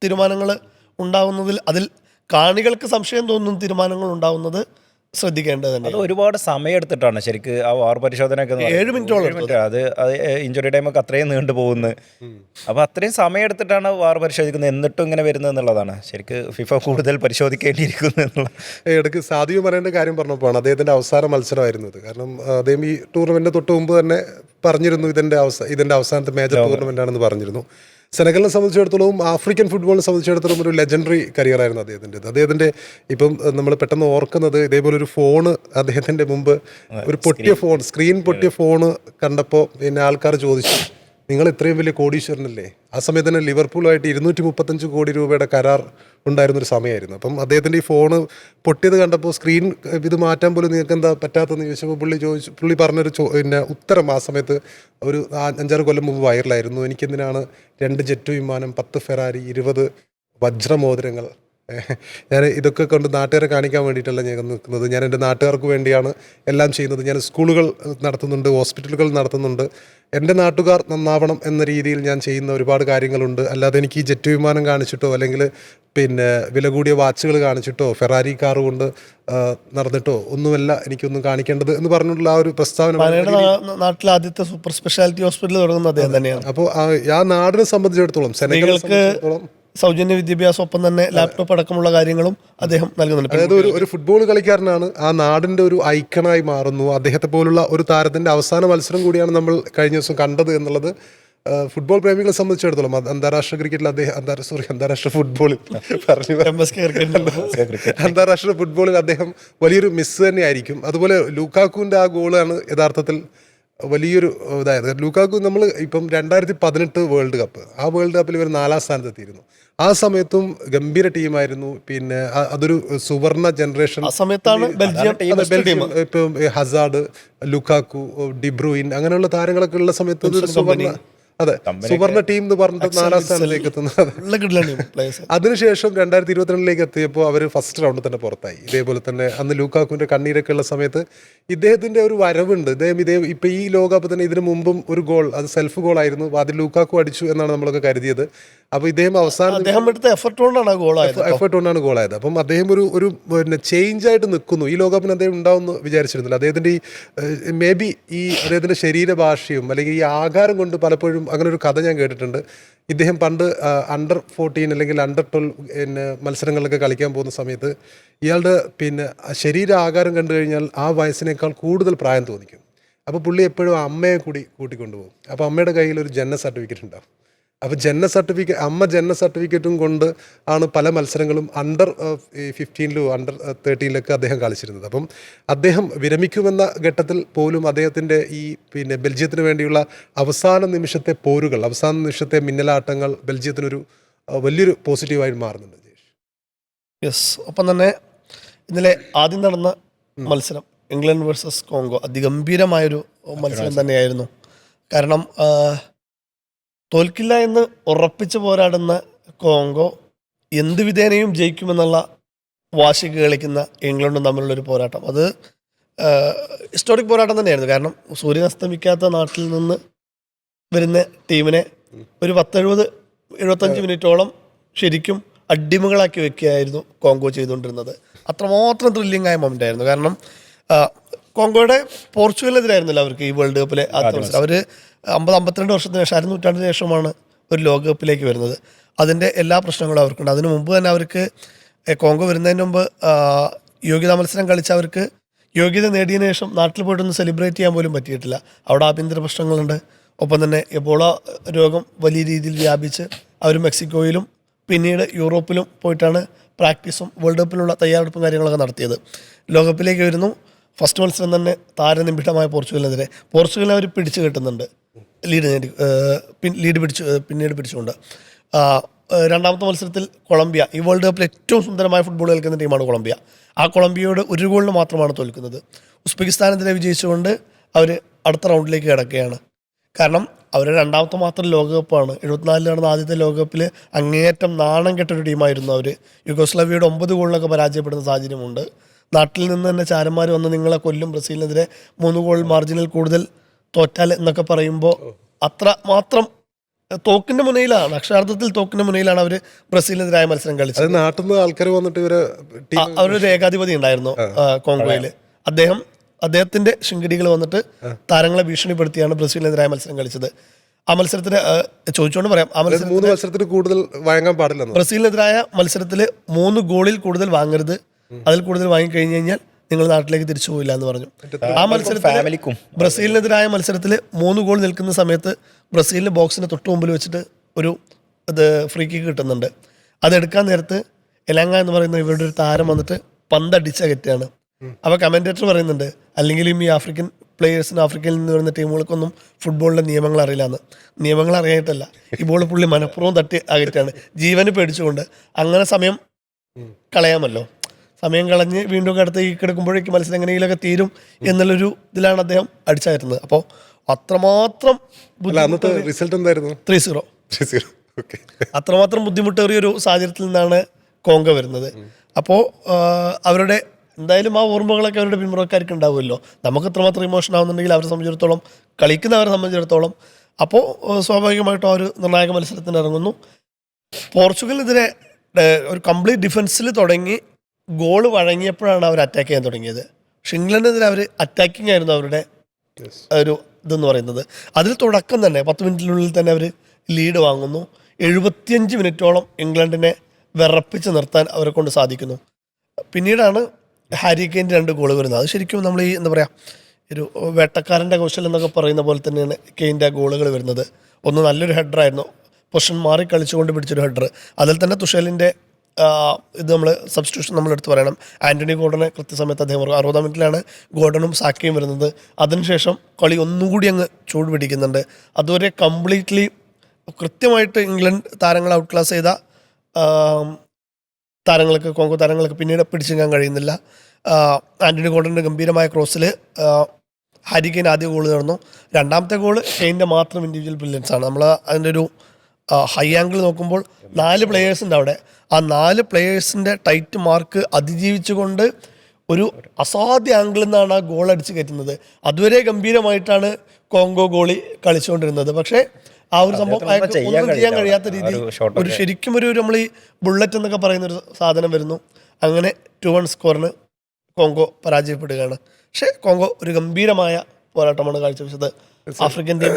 തീരുമാനങ്ങൾ ഉണ്ടാകുന്നതിൽ, അതിൽ കാണികൾക്ക് സംശയം തോന്നുന്ന തീരുമാനങ്ങൾ ഉണ്ടാകുന്നത് ശ്രദ്ധിക്കേണ്ടത് തന്നെ. അത് ഒരുപാട് സമയം എടുത്തിട്ടാണ് ശരിക്ക് ആ വാർ പരിശോധനയൊക്കെ. 7 മിനിറ്റോളം അത് ഇഞ്ചുറി ടൈമൊക്കെ അത്രയും നീണ്ടു പോകുന്നത്. അപ്പോൾ അത്രയും സമയം എടുത്തിട്ടാണ് വാർ പരിശോധിക്കുന്നത്, എന്നിട്ടും ഇങ്ങനെ വരുന്നത് എന്നുള്ളതാണ് ശരിക്ക് ഫിഫ കൂടുതൽ പരിശോധിക്കേണ്ടിയിരിക്കുന്നത് എന്നുള്ള. ഇടയ്ക്ക് സാദിയോ പറയേണ്ട കാര്യം പറഞ്ഞപ്പോഴാണ് അദ്ദേഹത്തിൻ്റെ അവസാന മത്സരമായിരുന്നത്. കാരണം അദ്ദേഹം ഈ ടൂർണമെൻറ്റ് തൊട്ട് മുമ്പ് തന്നെ പറഞ്ഞിരുന്നു ഇതിൻ്റെ അവസാനത്തെ മേജർ ടൂർണമെൻ്റ് ആണെന്ന് പറഞ്ഞിരുന്നു. സെനഗലിനെ സംബന്ധിച്ചിടത്തോളം, ആഫ്രിക്കൻ ഫുട്ബോളിനെ സംബന്ധിച്ചിടത്തോളം ഒരു ലെജൻഡറി കരിയറായിരുന്നു അദ്ദേഹത്തിൻ്റെ. ഇപ്പം നമ്മൾ പെട്ടെന്ന് ഓർക്കുന്നത് ഇതേപോലെ ഒരു ഫോണ് അദ്ദേഹത്തിൻ്റെ മുമ്പ് ഒരു പൊട്ടിയ ഫോൺ, സ്ക്രീൻ പൊട്ടിയ ഫോണ് കണ്ടപ്പോൾ പിന്നെ ആൾക്കാർ ചോദിച്ചു, നിങ്ങൾ ഇത്രയും വലിയ കോടീശ്വരനല്ലേ? ആ സമയത്ത് തന്നെ ലിവർപൂളുമായിട്ട് 235 കോടി രൂപയുടെ കരാർ ഉണ്ടായിരുന്നൊരു സമയമായിരുന്നു. അപ്പം അദ്ദേഹത്തിൻ്റെ ഈ ഫോണ് പൊട്ടിയത് കണ്ടപ്പോൾ സ്ക്രീൻ ഇത് മാറ്റാൻ പോലും നിങ്ങൾക്ക് എന്താ പറ്റാത്തതെന്ന് ചോദിച്ചപ്പോൾ പുള്ളി പറഞ്ഞൊരു പിന്നെ ഉത്തരം ആ സമയത്ത് ഒരു 5-6 കൊല്ലം മുമ്പ് വൈറലായിരുന്നു. എനിക്കെന്തിനാണ് 2 ജെറ്റ് വിമാനം, 10 ഫെറാരി, 20 വജ്രമോതിരങ്ങൾ? ഞാൻ ഇതൊക്കെ കൊണ്ട് നാട്ടുകാരെ കാണിക്കാൻ വേണ്ടിയിട്ടല്ല ഞാൻ നിൽക്കുന്നത്. ഞാൻ എൻ്റെ നാട്ടുകാർക്ക് വേണ്ടിയാണ് എല്ലാം ചെയ്യുന്നത്. ഞാൻ സ്കൂളുകൾ നടത്തുന്നുണ്ട്, ഹോസ്പിറ്റലുകൾ നടത്തുന്നുണ്ട്. എൻ്റെ നാട്ടുകാർ നന്നാവണം എന്ന രീതിയിൽ ഞാൻ ചെയ്യുന്ന ഒരുപാട് കാര്യങ്ങളുണ്ട്. അല്ലാതെ എനിക്ക് ഈ ജെറ്റ് വിമാനം കാണിച്ചിട്ടോ അല്ലെങ്കിൽ പിന്നെ വില കൂടിയ വാച്ചുകൾ കാണിച്ചിട്ടോ ഫെറാരി കാർ കൊണ്ട് നടന്നിട്ടോ ഒന്നുമല്ല എനിക്കൊന്നും കാണിക്കേണ്ടത് എന്ന് പറഞ്ഞിട്ടുള്ള ആ ഒരു പ്രസ്താവന നാട്ടിലെ ആദ്യത്തെ സൂപ്പർ സ്പെഷ്യാലിറ്റി ഹോസ്പിറ്റൽ തുടങ്ങുന്നത് അദ്ദേഹം തന്നെയാണ്. അപ്പോൾ ആ നാടിനെ സംബന്ധിച്ചിടത്തോളം സെനഗലിനെ സംബന്ധിച്ചിടത്തോളം സൗജന്യ വിദ്യാഭ്യാസം, ഒപ്പം തന്നെ ലാപ്ടോപ്പ് അടക്കമുള്ള കാര്യങ്ങളും അദ്ദേഹം നൽകുന്നുണ്ട്. അതായത് ഒരു ഫുട്ബോൾ കളിക്കാരനാണ്, ആ നാടിന്റെ ഒരു ഐക്കണായി മാറുന്നു. അദ്ദേഹത്തെ പോലുള്ള ഒരു താരത്തിന്റെ അവസാന മത്സരം കൂടിയാണ് നമ്മൾ കഴിഞ്ഞ ദിവസം കണ്ടത് എന്നുള്ളത് ഫുട്ബോൾ പ്രേമികളെ സംബന്ധിച്ചിടത്തോളം അന്താരാഷ്ട്ര ക്രിക്കറ്റിൽ അന്താരാഷ്ട്ര ഫുട്ബോളിൽ അന്താരാഷ്ട്ര ഫുട്ബോളിൽ അദ്ദേഹം വലിയൊരു മിസ് തന്നെയായിരിക്കും. അതുപോലെ ലൂക്കാക്കുവിന്റെ ആ ഗോളാണ് യഥാർത്ഥത്തിൽ വലിയൊരു ഇതായത്. ലൂക്കാക്കു നമ്മൾ ഇപ്പം 2018 വേൾഡ് കപ്പ്, ആ വേൾഡ് കപ്പിൽ ഇവർ 4ാം സ്ഥാനത്തെത്തിയിരുന്നു. ആ സമയത്തും ഗംഭീര ടീമായിരുന്നു. പിന്നെ അതൊരു സുവർണ ജനറേഷൻ. ആ സമയത്താണ് ബെൽജിയം ഇപ്പം ഹസാർഡ്, ലുക്കാക്കു, ഡിബ്രൂയിൻ അങ്ങനെയുള്ള താരങ്ങളൊക്കെ ഉള്ള സമയത്ത് ഒരു സുവർണ ടീം എന്ന് പറഞ്ഞിട്ട് 4ാം സ്ഥാനത്തേക്ക് എത്തുന്നത്. അതിനുശേഷം 2022 എത്തിയപ്പോൾ അവർ ഫസ്റ്റ് റൗണ്ടിൽ തന്നെ പുറത്തായി. ഇതേപോലെ തന്നെ അന്ന് ലൂക്കാക്കുവിന്റെ കണ്ണീരൊക്കെ ഉള്ള സമയത്ത് ഇദ്ദേഹത്തിന്റെ ഒരു വരവുണ്ട്. ഇദ്ദേഹം ഇപ്പൊ ഈ ലോകകപ്പ് തന്നെ ഇതിനു മുമ്പും ഒരു ഗോൾ, അത് സെൽഫ് ഗോൾ ആയിരുന്നു, അതിൽ ലൂക്കാക്കു അടിച്ചു എന്നാണ് നമ്മളൊക്കെ കരുതിയത്. അപ്പൊ ഇദ്ദേഹം അവസാനം എഫർട്ട് കൊണ്ടാണ് ഗോളായത്. അപ്പം അദ്ദേഹം ഒരു പിന്നെ ചേഞ്ച് ആയിട്ട് നിൽക്കുന്നു. ഈ ലോകകപ്പിന് അദ്ദേഹം ഉണ്ടാവുമെന്ന് വിചാരിച്ചിരുന്നില്ല. അദ്ദേഹത്തിന്റെ ഈ മേ ബി ഈ അദ്ദേഹത്തിന്റെ ശരീരഭാഷയും അല്ലെങ്കിൽ ഈ ആകാരം കൊണ്ട് പലപ്പോഴും അങ്ങനെ ഒരു കഥ ഞാൻ കേട്ടിട്ടുണ്ട്. ഇദ്ദേഹം പണ്ട് അണ്ടർ 14 അല്ലെങ്കിൽ അണ്ടർ 12 പിന്നെ മത്സരങ്ങളിലൊക്കെ കളിക്കാൻ പോകുന്ന സമയത്ത് ഇയാളുടെ പിന്നെ ശരീര ആകാരം കണ്ടു കഴിഞ്ഞാൽ ആ വയസ്സിനേക്കാൾ കൂടുതൽ പ്രായം തോന്നിക്കും. അപ്പോൾ പുള്ളി എപ്പോഴും അമ്മയെ കൂടി കൂട്ടിക്കൊണ്ടുപോകും. അപ്പോൾ അമ്മയുടെ കയ്യിൽ ഒരു ജനന സർട്ടിഫിക്കറ്റ് ഉണ്ടാവും. അപ്പോൾ അമ്മ ജനന സർട്ടിഫിക്കറ്റും കൊണ്ട് ആണ് പല മത്സരങ്ങളും അണ്ടർ 15 അണ്ടർ 13 അദ്ദേഹം കളിച്ചിരുന്നത്. അപ്പം അദ്ദേഹം വിരമിക്കുമെന്ന ഘട്ടത്തിൽ പോലും അദ്ദേഹത്തിൻ്റെ ഈ പിന്നെ ബെൽജിയത്തിന് വേണ്ടിയുള്ള അവസാന നിമിഷത്തെ പോരുകൾ, അവസാന നിമിഷത്തെ മിന്നലാട്ടങ്ങൾ ബെൽജിയത്തിനൊരു വലിയൊരു പോസിറ്റീവായി മാറുന്നുണ്ട്. യെസ്. ഒപ്പം തന്നെ ഇന്നലെ ആദ്യം നടന്ന മത്സരം ഇംഗ്ലണ്ട് വേഴ്സസ് കോങ്കോ അതിഗംഭീരമായൊരു മത്സരം തന്നെയായിരുന്നു. കാരണം തോൽക്കില്ല എന്ന് ഉറപ്പിച്ച് പോരാടുന്ന കോങ്കോ എന്ത് വിധേനയും ജയിക്കുമെന്നുള്ള വാശിക്ക് കളിക്കുന്ന ഇംഗ്ലണ്ടും തമ്മിലുള്ളൊരു പോരാട്ടം, അത് ഹിസ്റ്റോറിക് പോരാട്ടം തന്നെയായിരുന്നു. കാരണം സൂര്യൻ അസ്തമിക്കാത്ത നാട്ടിൽ നിന്ന് വരുന്ന ടീമിനെ ഒരു 70-75 മിനിറ്റോളം ശരിക്കും അടിമകളാക്കി വെക്കുകയായിരുന്നു കോങ്കോ ചെയ്തുകൊണ്ടിരുന്നത്. അത്രമാത്രം ത്രില്ലിംഗ് ആയ മൊമെൻ്റ് ആയിരുന്നു. കാരണം കോങ്കോയുടെ പോർച്ചുഗലിനെതിരായിരുന്നല്ലോ അവർക്ക് ഈ വേൾഡ് കപ്പിലെ ആദ്യ മത്സരം. അവർ 50-52 വർഷത്തിന് ശേഷം, 100 നൂറ്റാണ്ടിന് ശേഷമാണ് ഒരു ലോകകപ്പിലേക്ക് വരുന്നത്. അതിൻ്റെ എല്ലാ പ്രശ്നങ്ങളും അവർക്കുണ്ട്. അതിനു മുമ്പ് തന്നെ അവർക്ക് കോങ്കോ വരുന്നതിന് മുമ്പ് യോഗ്യതാ മത്സരം കളിച്ച് അവർക്ക് യോഗ്യത നേടിയതിനു ശേഷം നാട്ടിൽ പോയിട്ടൊന്ന് സെലിബ്രേറ്റ് ചെയ്യാൻ പോലും പറ്റിയിട്ടില്ല. അവിടെ ആഭ്യന്തര പ്രശ്നങ്ങളുണ്ട്. ഒപ്പം തന്നെ എബോള രോഗം വലിയ രീതിയിൽ വ്യാപിച്ച് അവർ മെക്സിക്കോയിലും പിന്നീട് യൂറോപ്പിലും പോയിട്ടാണ് പ്രാക്ടീസും വേൾഡ് കപ്പിലുള്ള തയ്യാറെടുപ്പും കാര്യങ്ങളൊക്കെ നടത്തിയത്. ലോകകപ്പിലേക്ക് വരുന്നു. ഫസ്റ്റ് മത്സരം തന്നെ താരനിബിഡമായ പോർച്ചുഗലിനെതിരെ പോർച്ചുഗലിനെ അവർ പിടിച്ചു കെട്ടുന്നുണ്ട്. പിന്നീട് പിടിച്ചുകൊണ്ട് രണ്ടാമത്തെ മത്സരത്തിൽ കൊളംബിയ, ഈ വേൾഡ് കപ്പിൽ ഏറ്റവും സുന്ദരമായ ഫുട്ബോൾ കളിക്കുന്ന ടീമാണ് കൊളംബിയ. ആ കൊളംബിയയോട് 1 ഗോളിന് മാത്രമാണ് തോൽക്കുന്നത്. ഉസ്ബെക്കിസ്ഥാനെതിരെ വിജയിച്ചുകൊണ്ട് അവർ അടുത്ത റൗണ്ടിലേക്ക് കിടക്കുകയാണ്. കാരണം അവരുടെ രണ്ടാമത്തെ മാത്രം ലോകകപ്പാണ്. 74 നടന്ന ആദ്യത്തെ ലോകകപ്പിൽ അങ്ങേയറ്റം നാണം കെട്ടൊരു ടീമായിരുന്നു അവർ. യുഗോസ്ലാവിയയുടെ 9 ഗോളിനൊക്കെ പരാജയപ്പെടുന്ന സാഹചര്യമുണ്ട്. നാട്ടിൽ നിന്ന് തന്നെ ചാരന്മാർ വന്ന് നിങ്ങളെ കൊല്ലും, ബ്രസീലിനെതിരെ 3 ഗോൾ മാർജിനിൽ കൂടുതൽ തോറ്റാൽ എന്നൊക്കെ പറയുമ്പോൾ അത്ര മാത്രം തോക്കിന്റെ മുനയിലാണ്, അക്ഷരാർത്ഥത്തിൽ തോക്കിന്റെ മുനയിലാണ് അവർ ബ്രസീലിനെതിരായ മത്സരം കളിച്ചത്. നാട്ടിൽ നിന്ന് ആൾക്കാർ വന്നിട്ട് അവരൊരു ഏകാധിപതി ഉണ്ടായിരുന്നു കോങ്കോയിൽ. അദ്ദേഹത്തിന്റെ ശൃംഖരികൾ വന്നിട്ട് താരങ്ങളെ ഭീഷണിപ്പെടുത്തിയാണ് ബ്രസീലിനെതിരായ മത്സരം കളിച്ചത്. ആ മത്സരത്തിന് ചോദിച്ചുകൊണ്ട് പറയാം, ആ മത്സരത്തിൽ കൂടുതൽ വാങ്ങാൻ പാടില്ല. ബ്രസീലിനെതിരായ മത്സരത്തിൽ 3 ഗോളിൽ കൂടുതൽ വാങ്ങരുത്, അതിൽ കൂടുതൽ വാങ്ങിക്കഴിഞ്ഞ് കഴിഞ്ഞാൽ നിങ്ങൾ നാട്ടിലേക്ക് തിരിച്ചു പോയില്ല എന്ന് പറഞ്ഞു. ആ മത്സരത്തിൽ ബ്രസീലിനെതിരായ മത്സരത്തിൽ 3 ഗോൾ നിൽക്കുന്ന സമയത്ത് ബ്രസീലിന് ബോക്സിന് തൊട്ട് മുമ്പിൽ വെച്ചിട്ട് ഒരു ഫ്രീ കിക്ക് കിട്ടുന്നുണ്ട്. അതെടുക്കാൻ നേരത്ത് എലാങ്ക എന്ന് പറയുന്ന ഇവരുടെ ഒരു താരം വന്നിട്ട് പന്തടിച്ചകറ്റാണ്. അപ്പോൾ കമന്റേറ്റർ പറയുന്നുണ്ട്, അല്ലെങ്കിലും ഈ ആഫ്രിക്കൻ പ്ലേയേഴ്സിന്, ആഫ്രിക്കയിൽ നിന്ന് വരുന്ന ടീമുകൾക്കൊന്നും ഫുട്ബോളിൻ്റെ നിയമങ്ങൾ അറിയില്ലാന്ന്. നിയമങ്ങൾ അറിയായിട്ടല്ല, ഈ ബോൾ പുള്ളി മനഃപൂർവ്വം തട്ടി അകറ്റാണ്, ജീവന് പേടിച്ചുകൊണ്ട്. അങ്ങനെ സമയം കളയാമല്ലോ, സമയം കളഞ്ഞ് വീണ്ടും അടുത്ത് ഈ കിടക്കുമ്പോഴേക്ക് മത്സരം എങ്ങനെയെങ്കിലുമൊക്കെ തീരും എന്നുള്ളൊരു ഇതിലാണ് അദ്ദേഹം അടിച്ചകറ്റുന്നത്. അപ്പോൾ അത്രമാത്രം റിസൾട്ട് എന്തായിരുന്നു? 3-0. അത്രമാത്രം ബുദ്ധിമുട്ടേറിയൊരു സാഹചര്യത്തിൽ നിന്നാണ് കോങ്കോ വരുന്നത്. അപ്പോൾ അവരുടെ എന്തായാലും ആ ഓർമ്മകളൊക്കെ അവരുടെ പിന്മുറക്കാർക്ക് ഉണ്ടാവുമല്ലോ. നമുക്ക് എത്രമാത്രം ഇമോഷൻ ആവുന്നുണ്ടെങ്കിൽ അവരെ സംബന്ധിച്ചിടത്തോളം, കളിക്കുന്നവരെ സംബന്ധിച്ചിടത്തോളം. അപ്പോൾ സ്വാഭാവികമായിട്ടും അവർ നിർണായക മത്സരത്തിന് ഇറങ്ങുന്നു. പോർച്ചുഗലിനെതിരെ ഒരു കംപ്ലീറ്റ് ഡിഫൻസിൽ തുടങ്ങി ഗോൾ വഴങ്ങിയപ്പോഴാണ് അവർ അറ്റാക്ക് ചെയ്യാൻ തുടങ്ങിയത്. പക്ഷെ ഇംഗ്ലണ്ടിനെതിരെ അവർ അറ്റാക്കിംഗ് ആയിരുന്നു അവരുടെ ഒരു ഇതെന്ന് പറയുന്നത്. അതിൽ തുടക്കം തന്നെ 10 മിനിറ്റിനുള്ളിൽ തന്നെ അവർ ലീഡ് വാങ്ങുന്നു. 75 മിനിറ്റോളം ഇംഗ്ലണ്ടിനെ വിറപ്പിച്ച് നിർത്താൻ അവരെ കൊണ്ട് സാധിക്കുന്നു. പിന്നീടാണ് ഹാരി കെയിൻ്റെ 2 ഗോൾ വരുന്നത്. അത് ശരിക്കും നമ്മൾ ഈ എന്താ പറയുക, ഒരു വേട്ടക്കാരൻ്റെ കൗശലം എന്നൊക്കെ പറയുന്ന പോലെ തന്നെയാണ് കെയിൻ്റെ ഗോളുകൾ വരുന്നത്. ഒന്ന് നല്ലൊരു ഹെഡറായിരുന്നു, പൊസിഷൻ മാറി കളിച്ചുകൊണ്ട് പിടിച്ചൊരു ഹെഡർ. അതിൽ തന്നെ തുഷേലിൻ്റെ ഇത് നമ്മൾ സബ്സ്റ്റിറ്റ്യൂഷൻ നമ്മൾ എടുത്ത് പറയണം. ആൻ്റണി ഗോർഡനെ കൃത്യസമയത്ത് അദ്ദേഹം 60 മിനിറ്റിലാണ് ഗോർഡനും സാക്കയും വരുന്നത്. അതിനുശേഷം കളി ഒന്നുകൂടി അങ്ങ് ചൂട് പിടിക്കുന്നുണ്ട്. അതുവരെ കംപ്ലീറ്റ്ലി കൃത്യമായിട്ട് ഇംഗ്ലണ്ട് താരങ്ങളെ ഔട്ട് ക്ലാസ് ചെയ്ത താരങ്ങൾക്ക്, കോങ്കോ താരങ്ങൾക്ക് പിന്നീട് പിടിച്ചെടുക്കാൻ കഴിയുന്നില്ല. ആൻ്റണി ഗോർഡൻ്റെ ഗംഭീരമായ ക്രോസിൽ ഹാരി കെയിൻ ആദ്യ ഗോൾ നടന്നു. രണ്ടാമത്തെ ഗോൾ കെയിൻ്റെ മാത്രം ഇൻഡിവിജ്വൽ ബ്രില്യൻസ് ആണ്. നമ്മൾ അതിൻ്റെ ഒരു ഹൈ ആംഗിൾ നോക്കുമ്പോൾ 4 പ്ലെയേഴ്സിൻ്റെ അവിടെ ആ 4 പ്ലെയേഴ്സിൻ്റെ ടൈറ്റ് മാർക്ക് അതിജീവിച്ചുകൊണ്ട് ഒരു അസാധ്യ ആംഗിളിൽ നിന്നാണ് ആ ഗോൾ അടിച്ച് കയറ്റുന്നത്. അതുവരെ ഗംഭീരമായിട്ടാണ് കോങ്കോ ഗോളി കളിച്ചുകൊണ്ടിരുന്നത്. പക്ഷേ ആ ഒരു സംഭവം അയാൾക്ക് ഒന്നും ചെയ്യാൻ കഴിയാത്ത രീതി, ഒരു ശരിക്കും ഒരു നമ്മൾ ഈ ബുള്ളറ്റ് എന്നൊക്കെ പറയുന്നൊരു സാധനം വരുന്നു. അങ്ങനെ 2-1 സ്കോറിന് കോങ്കോ പരാജയപ്പെടുകയാണ്. പക്ഷേ കോങ്കോ ഒരു ഗംഭീരമായ പോരാട്ടമാണ് കാഴ്ചവെച്ചത്. ആഫ്രിക്കൻ ടീം,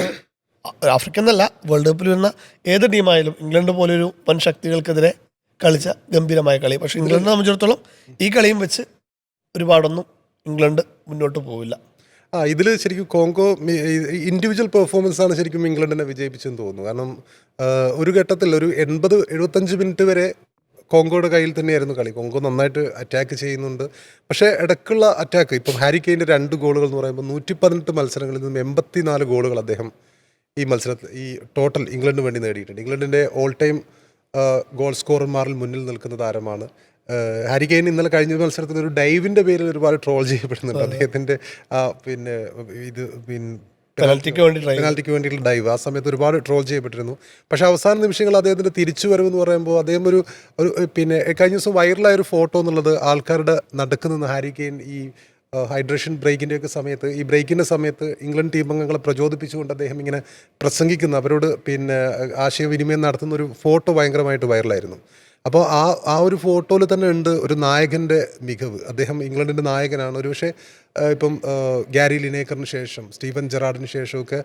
ആഫ്രിക്കൻ എന്നല്ല, വേൾഡ് കപ്പിൽ വരുന്ന ഏത് ടീമായാലും ഇംഗ്ലണ്ട് പോലൊരു വൻ ശക്തികൾക്കെതിരെ കളിച്ച ഗംഭീരമായ കളി. പക്ഷേ ഇംഗ്ലണ്ടിനെ സംബന്ധിച്ചിടത്തോളം ഈ കളിയും വെച്ച് ഒരുപാടൊന്നും ഇംഗ്ലണ്ട് മുന്നോട്ട് പോവില്ല. ഇതിൽ ശരിക്കും കോങ്കോ ഇൻഡിവിജ്വൽ പെർഫോമൻസ് ആണ് ശരിക്കും ഇംഗ്ലണ്ടിനെ വിജയിപ്പിച്ചെന്ന് തോന്നുന്നു. കാരണം ഒരു ഘട്ടത്തിൽ ഒരു 80-75 മിനിറ്റ് വരെ കോങ്കോയുടെ കയ്യിൽ തന്നെയായിരുന്നു കളി. കോങ്കോ നന്നായിട്ട് അറ്റാക്ക് ചെയ്യുന്നുണ്ട്. പക്ഷേ ഇടയ്ക്കുള്ള അറ്റാക്ക്, ഇപ്പം ഹാരി കെയിൻ്റെ 2 ഗോളുകൾ എന്ന് പറയുമ്പോൾ 118 മത്സരങ്ങളിൽ നിന്നും 84 ഗോളുകൾ അദ്ദേഹം ഈ മത്സരത്തിൽ ഈ ടോട്ടൽ ഇംഗ്ലണ്ടിന് വേണ്ടി നേടിയിട്ടുണ്ട്. ഇംഗ്ലണ്ടിൻ്റെ ഓൾ ടൈം ഗോൾ സ്കോറർമാരിൽ മുന്നിൽ നിൽക്കുന്ന താരമാണ്. ഹാരി കെയിൻ ഇന്നലെ കഴിഞ്ഞ മത്സരത്തിൽ ഒരു ഡൈവിൻ്റെ പേരിൽ ഒരുപാട് ട്രോൾ ചെയ്യപ്പെടുന്നുണ്ട്. അദ്ദേഹത്തിൻ്റെ പിന്നെ ഇത് പെനാൽറ്റിക്ക് വേണ്ടിയിട്ടുള്ള ഡൈവ് ആ സമയത്ത് ഒരുപാട് ട്രോൾ ചെയ്യപ്പെട്ടിരുന്നു. പക്ഷേ അവസാന നിമിഷങ്ങൾ അദ്ദേഹത്തിൻ്റെ തിരിച്ചുവരവ് എന്ന് പറയുമ്പോൾ അദ്ദേഹം ഒരു പിന്നെ കഴിഞ്ഞ ദിവസം വൈറലായ ഒരു ഫോട്ടോ എന്നുള്ളത് ആൾക്കാരുടെ നടുക്ക് നിന്ന് ഹാരി കെയിൻ ഈ ഹൈഡ്രേഷൻ ബ്രേക്കിൻ്റെയൊക്കെ സമയത്ത്, ഈ ബ്രേക്കിൻ്റെ സമയത്ത് ഇംഗ്ലണ്ട് ടീം അംഗങ്ങളെ പ്രചോദിപ്പിച്ചുകൊണ്ട് അദ്ദേഹം ഇങ്ങനെ പ്രസംഗിക്കുന്ന, അവരോട് പിന്നെ ആശയവിനിമയം നടത്തുന്ന ഒരു ഫോട്ടോ ഭയങ്കരമായിട്ട് വൈറലായിരുന്നു. അപ്പോൾ ആ ഒരു ഫോട്ടോയിൽ തന്നെ ഉണ്ട് ഒരു നായകൻ്റെ മികവ്. അദ്ദേഹം ഇംഗ്ലണ്ടിൻ്റെ നായകനാണ്. ഒരു പക്ഷേ ഇപ്പം ഗ്യാരി ലിനേക്കറിന് ശേഷം, സ്റ്റീവൻ ജെറാർഡിന് ശേഷമൊക്കെ,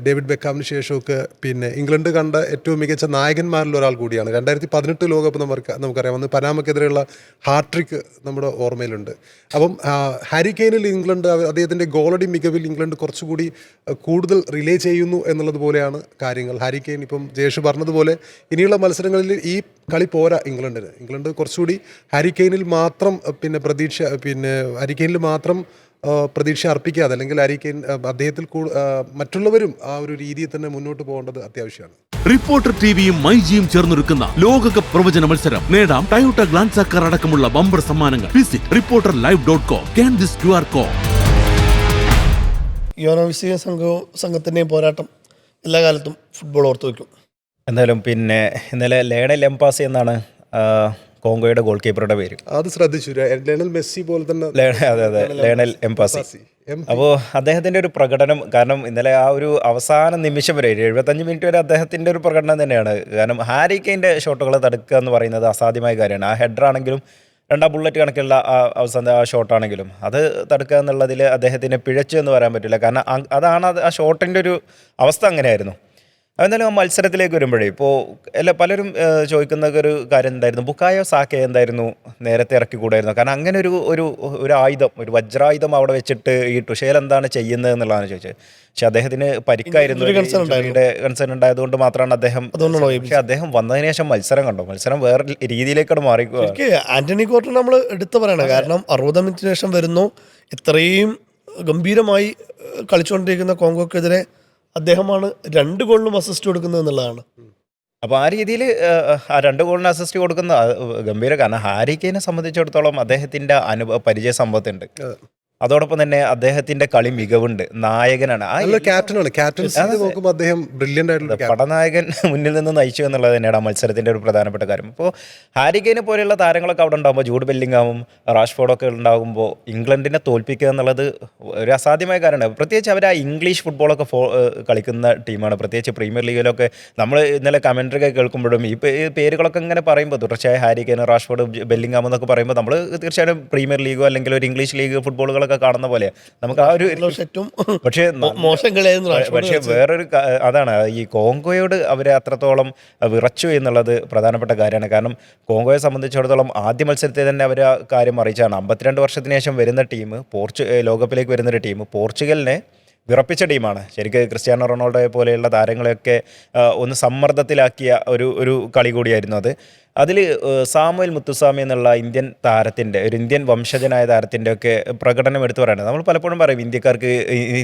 ഡേവിഡ് ബെക്കാമിന് ശേഷമൊക്കെ പിന്നെ ഇംഗ്ലണ്ട് കണ്ട ഏറ്റവും മികച്ച നായകന്മാരിൽ ഒരാൾ കൂടിയാണ്. 2018 ലോകകപ്പ് നമുക്കറിയാം, അന്ന് പനാമക്കെതിരെയുള്ള ഹാട്രിക്ക് നമ്മുടെ ഓർമ്മയിലുണ്ട്. അപ്പം ഹാരി കെയിനിൽ ഇംഗ്ലണ്ട് അദ്ദേഹത്തിൻ്റെ ഗോളടി മികവിൽ ഇംഗ്ലണ്ട് കുറച്ചുകൂടി കൂടുതൽ റിലേ ചെയ്യുന്നു എന്നുള്ളത് പോലെയാണ് കാര്യങ്ങൾ. ഹാരി കെയിൻ ഇപ്പം ജയേഷ് പറഞ്ഞതുപോലെ ഇനിയുള്ള മത്സരങ്ങളിൽ ഈ കളി പോരാ ഇംഗ്ലണ്ടിന്. ഇംഗ്ലണ്ട് കുറച്ചുകൂടി ഹാരി കെയിനിൽ മാത്രം ഹാരി കെയിനിൽ മാത്രം പ്രതീക്ഷ അർപ്പിക്കാതെ, അല്ലെങ്കിൽ ഹാരി കെയിൻ അദ്ദേഹത്തിൽ മറ്റുള്ളവരും ആ ഒരു രീതിയിൽ തന്നെ മുന്നോട്ട് പോകേണ്ടത് അത്യാവശ്യമാണ്. റിപ്പോർട്ടർ ടിവിയും മൈജിയും ചേർന്നൊരുക്കുന്ന ലോകകപ്പ് പ്രവചന മത്സരം. നേടാം ടയോട്ട ഗ്ലാൻസാ കാർ അടക്കമുള്ള ബമ്പർ സമ്മാനങ്ങൾ. Visit reporterlive.com. Scan this QR code. യോനോവിസിയ സംഘത്തിൻ്റെയും പോരാട്ടം എല്ലാ കാലത്തും ഫുട്ബോൾ ഓർത്തു വയ്ക്കും. എന്തായാലും പിന്നെ ഇന്നലെ ലയണൽ എംപാസി എന്നാണ് കോങ്കോയുടെ ഗോൾ കീപ്പറുടെ പേര്. അത് ശ്രദ്ധിച്ചു, ലയണൽ മെസ്സി പോലെ തന്നെ. അതെ, ലയണൽ എംപാസി. അപ്പോൾ അദ്ദേഹത്തിൻ്റെ ഒരു പ്രകടനം, കാരണം ഇന്നലെ ആ ഒരു അവസാന നിമിഷം വരെ 75 മിനിറ്റ് വരെ അദ്ദേഹത്തിൻ്റെ ഒരു പ്രകടനം തന്നെയാണ്. കാരണം ഹാരി കെയിൻ്റെ ഷോട്ടുകൾ തടുക്കുക എന്ന് പറയുന്നത് അസാധ്യമായ കാര്യമാണ്. ആ ഹെഡറാണെങ്കിലും 2 ബുള്ളറ്റ് കണക്കുള്ള അവസാന ആ ഷോട്ടാണെങ്കിലും അത് തടുക്കുക എന്നുള്ളതിൽ അദ്ദേഹത്തിന് പിഴച്ചു എന്ന് പറയാൻ പറ്റില്ല. കാരണം അതാണ് ആ ഷോട്ടിൻ്റെ ഒരു അവസ്ഥ അങ്ങനെയായിരുന്നു. എന്നാലും ആ മത്സരത്തിലേക്ക് വരുമ്പോഴേ ഇപ്പോൾ പലരും ചോദിക്കുന്ന ഒരു കാര്യം എന്തായിരുന്നു, ബുക്കായോ സാക്കയോ എന്തായിരുന്നു നേരത്തെ ഇറക്കിക്കൂടായിരുന്നു? കാരണം അങ്ങനെ ഒരു ആയുധം, ഒരു വജ്രായുധം അവിടെ വെച്ചിട്ട് ഈ ടുഷേൽ എന്താണ് ചെയ്യുന്നത് എന്നുള്ളതാണ് ചോദിച്ചത്. പക്ഷെ അദ്ദേഹത്തിന് പരിക്കായിരുന്നു, കൺസേൺ ഉണ്ടായതുകൊണ്ട് മാത്രമാണ് അദ്ദേഹം. പക്ഷെ അദ്ദേഹം വന്നതിന് ശേഷം മത്സരം വേറെ രീതിയിലേക്കാണ് മാറിക്കുക. ആന്റണി ഗോർഡൻ നമ്മൾ എടുത്തു പറയണം. കാരണം 60 മിനിറ്റിന് ശേഷം വരുന്നു, ഇത്രയും ഗംഭീരമായി കളിച്ചുകൊണ്ടിരിക്കുന്ന കോങ്കോക്കെതിരെ അദ്ദേഹമാണ് 2 ഗോളിനും അസിസ്റ്റ് കൊടുക്കുന്നത് എന്നുള്ളതാണ്. അപ്പോൾ ആ രീതിയിൽ ആ 2 ഗോളിന് അസിസ്റ്റ് കൊടുക്കുന്ന ഗംഭീര. കാരണം ഹാരി കെയിനെ സംബന്ധിച്ചിടത്തോളം അദ്ദേഹത്തിൻ്റെ പരിചയ സമ്പത്തുണ്ട്. അതോടൊപ്പം തന്നെ അദ്ദേഹത്തിൻ്റെ കളി മികവുണ്ട്, നായകനാണ്. നല്ല ക്യാപ്റ്റനാണ്. ക്യാപ്റ്റൻസി നോക്കുമ്പോൾ അദ്ദേഹം ബ്രില്യൻ്റ് ആയിട്ടുള്ള പടനായകൻ മുന്നിൽ നിന്ന് നയിച്ചു എന്നുള്ളത് തന്നെയാണ് ആ മത്സരത്തിൻ്റെ ഒരു പ്രധാനപ്പെട്ട കാര്യം. ഇപ്പോൾ ഹാരി കെയ്നെ പോലെയുള്ള താരങ്ങളൊക്കെ അവിടെ ഉണ്ടാകുമ്പോൾ, ജൂഡ് ബെല്ലിംഗാമും റാഷ്ഫോർഡൊക്കെ ഉണ്ടാകുമ്പോൾ ഇംഗ്ലണ്ടിനെ തോൽപ്പിക്കുക എന്നുള്ളത് ഒരു അസാധ്യമായ കാര്യമാണ്. പ്രത്യേകിച്ച് അവർ ആ ഇംഗ്ലീഷ് ഫുട്ബോളൊക്കെ കളിക്കുന്ന ടീമാണ്. പ്രത്യേകിച്ച് പ്രീമിയർ ലീഗിലൊക്കെ നമ്മൾ ഇന്നലെ കമൻട്രി ഒക്കെ കേൾക്കുമ്പോഴും ഈ പേരുകളൊക്കെ ഇങ്ങനെ പറയുമ്പോൾ, തുടർച്ചയായ ഹാരി കെയ്ൻ, റാഷ്ഫോർഡ്, ബെല്ലിംഗാം എന്നൊക്കെ പറയുമ്പോൾ നമ്മൾ തീർച്ചയായും പ്രീമിയർ ലീഗോ അല്ലെങ്കിൽ ഒരു ഇംഗ്ലീഷ് ലീഗ് ഫുട്ബോളുകളൊക്കെ കാണുന്ന പോലെ നമുക്ക് ആ ഒരു പക്ഷേ മോശം കളിയായിരുന്നു. പക്ഷേ വേറൊരു അതാണ്, ഈ കോങ്കോയോട് അവരെ അത്രത്തോളം വിറച്ചു എന്നുള്ളത് പ്രധാനപ്പെട്ട കാര്യമാണ്. കാരണം കോങ്കോയെ സംബന്ധിച്ചിടത്തോളം ആദ്യ മത്സരത്തെ തന്നെ അവർ ആ കാര്യം അറിയിച്ചാണ്. 52 വർഷത്തിന് ശേഷം വരുന്ന ടീം, ലോകകപ്പിലേക്ക് വരുന്നൊരു ടീം പോർച്ചുഗലിനെ വിറപ്പിച്ച ടീമാണ്. ശരിക്കും ക്രിസ്ത്യാനോ റൊണാൾഡോയെ പോലെയുള്ള താരങ്ങളെയൊക്കെ ഒന്ന് സമ്മർദ്ദത്തിലാക്കിയ ഒരു കളി കൂടിയായിരുന്നു അത്. അതിൽ സാമുവൽ മുത്തുസ്വാമി എന്നുള്ള ഇന്ത്യൻ താരത്തിൻ്റെ, ഒരു ഇന്ത്യൻ വംശജനായ താരത്തിൻ്റെ ഒക്കെ പ്രകടനം എടുത്തു പറയുന്നത്. നമ്മൾ പലപ്പോഴും പറയും ഇന്ത്യക്കാർക്ക്,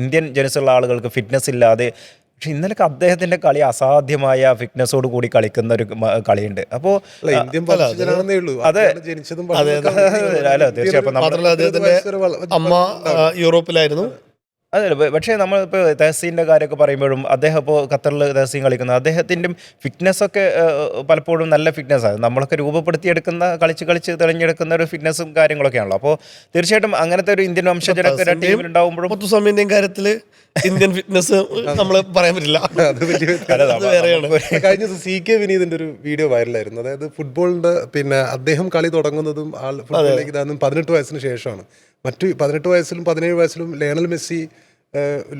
ഇന്ത്യൻ ജനസുള്ള ആളുകൾക്ക് ഫിറ്റ്നസ് ഇല്ലാതെ. പക്ഷെ ഇന്നലൊക്കെ അദ്ദേഹത്തിൻ്റെ കളി അസാധ്യമായ ഫിറ്റ്നസ്സോട് കൂടി കളിക്കുന്ന ഒരു കളിയുണ്ട്. അപ്പോൾ അതെ, അല്ല തീർച്ചയായും മാത്രമല്ല അദ്ദേഹത്തിന്റെ അമ്മ യൂറോപ്പിലായിരുന്നു. അതെ, പക്ഷേ നമ്മളിപ്പോൾ തഹസീൻ്റെ കാര്യമൊക്കെ പറയുമ്പോഴും അദ്ദേഹം ഇപ്പോൾ ഖത്തറിൽ തഹസീൻ കളിക്കുന്നത്, അദ്ദേഹത്തിൻ്റെ ഫിറ്റ്നസ്സൊക്കെ പലപ്പോഴും നല്ല ഫിറ്റ്നസ്സാണ്. നമ്മളൊക്കെ രൂപപ്പെടുത്തിയെടുക്കുന്ന, കളിച്ച് തെളിഞ്ഞെടുക്കുന്ന ഒരു ഫിറ്റ്നസ്സും കാര്യങ്ങളൊക്കെയാണല്ലോ. അപ്പോൾ തീർച്ചയായിട്ടും അങ്ങനത്തെ ഒരു ഇന്ത്യൻ വംശജരൊക്കെ ടീമിലുണ്ടാകുമ്പോഴും മുത്തുസ്വാമിന്റെയും കാര്യത്തിൽ ഇന്ത്യൻ ഫിറ്റ്നസ് നമ്മൾ പറയാൻ പറ്റില്ല. കഴിഞ്ഞ ദിവസം CK വിനീതിന്റെ ഒരു വീഡിയോ വൈറലായിരുന്നു. അതായത് ഫുട്ബോളിന്റെ അദ്ദേഹം കളി തുടങ്ങുന്നതും ഫുട്ബോളിലേക്ക് 18 വയസ്സിന് ശേഷമാണ്. മറ്റു 18 വയസ്സിലും 17 വയസ്സിലും ലയണൽ മെസ്സി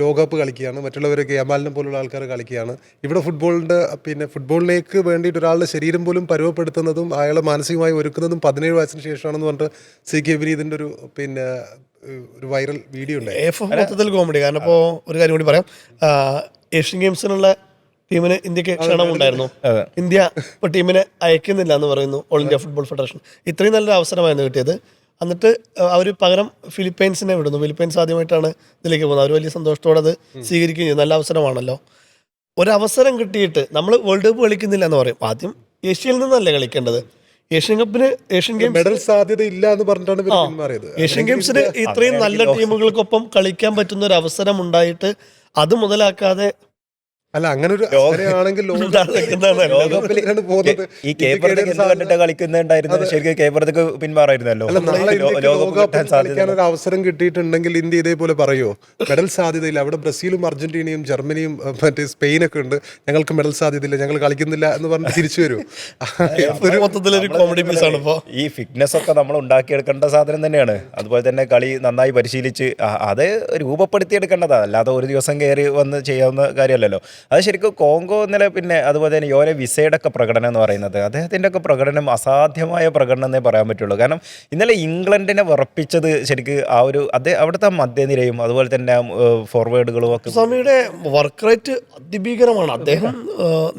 ലോകകപ്പ് കളിക്കുകയാണ്, മറ്റുള്ളവരൊക്കെ യമാലിനെ പോലുള്ള ആൾക്കാർ കളിക്കുകയാണ്. ഇവിടെ ഫുട്ബോളിലേക്ക് വേണ്ടിയിട്ട് ഒരാളുടെ ശരീരം പോലും പരുവപ്പെടുത്തുന്നതും അയാളെ മാനസികമായി ഒരുക്കുന്നതും 17 വയസ്സിന് ശേഷമാണെന്ന് പറഞ്ഞിട്ട് CK വിനീതിന്റെ ഒരു വൈറൽ വീഡിയോ ഉണ്ട്. മൊത്തത്തിൽ കോമഡി. കാരണം ഇപ്പോൾ ഒരു കാര്യം കൂടി പറയാം, ഏഷ്യൻ ഗെയിംസിനുള്ള ടീമിന് ഇന്ത്യക്ക് ക്ഷണമുണ്ടായിരുന്നു. ഇന്ത്യ ഇപ്പോൾ ടീമിനെ അയക്കുന്നില്ല എന്ന് പറയുന്നു ഓൾ ഇന്ത്യ ഫുട്ബോൾ ഫെഡറേഷൻ. ഇത്രയും നല്ലൊരു അവസരമായിരുന്നു കിട്ടിയത്. എന്നിട്ട് അവർ പകരം ഫിലിപ്പൈൻസിനെ വിടുന്നു. ഫിലിപ്പൈൻസ് ആദ്യമായിട്ടാണ് ഇതിലേക്ക് പോകുന്നത്. അവർ വലിയ സന്തോഷത്തോടെ അത് സ്വീകരിക്കുകയും ചെയ്തു. നല്ല അവസരമാണല്ലോ. ഒരവസരം കിട്ടിയിട്ട് നമ്മൾ വേൾഡ് കപ്പ് കളിക്കുന്നില്ല എന്ന് പറയും. ആദ്യം ഏഷ്യയിൽ നിന്നല്ലേ കളിക്കേണ്ടത്. ഏഷ്യൻ ഗെയിംസ് മെഡൽ സാധ്യത ഇല്ല എന്ന് പറഞ്ഞിട്ടാണ് ഏഷ്യൻ ഗെയിംസിന് ഇത്രയും നല്ല ടീമുകൾക്കൊപ്പം കളിക്കാൻ പറ്റുന്ന ഒരു അവസരം ഉണ്ടായിട്ട് അത് മുതലാക്കാതെ, അല്ല അങ്ങനെ ഒരു ആണെങ്കിൽ ഈ കണ്ടിട്ട് കളിക്കുന്നുണ്ടായിരുന്നു. ശരിക്കും കേപ്പറത്തേക്ക് പിന്മാറായിരുന്നല്ലോ. ഒരു അവസരം കിട്ടിയിട്ടുണ്ടെങ്കിൽ ഇന്ത്യ ഇതേപോലെ പറയുമോ മെഡൽ സാധ്യതയില്ല? അവിടെ ബ്രസീലും അർജന്റീനയും ജർമ്മനിയും മറ്റേ സ്പെയിനൊക്കെ ഉണ്ട്, ഞങ്ങൾക്ക് മെഡൽ സാധ്യതയില്ല, ഞങ്ങൾ കളിക്കുന്നില്ല എന്ന് പറഞ്ഞ് തിരിച്ചു വരും. മൊത്തത്തിലൊരു കോമഡി പീസാണ്. ഇപ്പോൾ ഈ ഫിറ്റ്നസ് ഒക്കെ നമ്മൾ ഉണ്ടാക്കിയെടുക്കേണ്ട സാധനം തന്നെയാണ്. അതുപോലെ തന്നെ കളി നന്നായി പരിശീലിച്ച് അത് രൂപപ്പെടുത്തിയെടുക്കേണ്ടതാണ്. അല്ലാതെ ഒരു ദിവസം കയറി വന്ന് ചെയ്യാവുന്ന കാര്യമല്ലല്ലോ. അത് ശരിക്കും കോങ്കോ ഇന്നലെ, പിന്നെ അതുപോലെ തന്നെ യോനെ വിസയുടെ ഒക്കെ പ്രകടനം എന്ന് പറയുന്നത്, അദ്ദേഹത്തിൻ്റെ ഒക്കെ പ്രകടനം അസാധ്യമായ പ്രകടനം എന്നേ പറയാൻ പറ്റുള്ളൂ. കാരണം ഇന്നലെ ഇംഗ്ലണ്ടിനെ വിറപ്പിച്ചത് ശരിക്കും അവിടുത്തെ മധ്യനിരയും അതുപോലെ തന്നെ ഫോർവേഡുകളും ഒക്കെ. സ്വാമിയുടെ വർക്ക് റേറ്റ് അതിഭീകരമാണ്. അദ്ദേഹം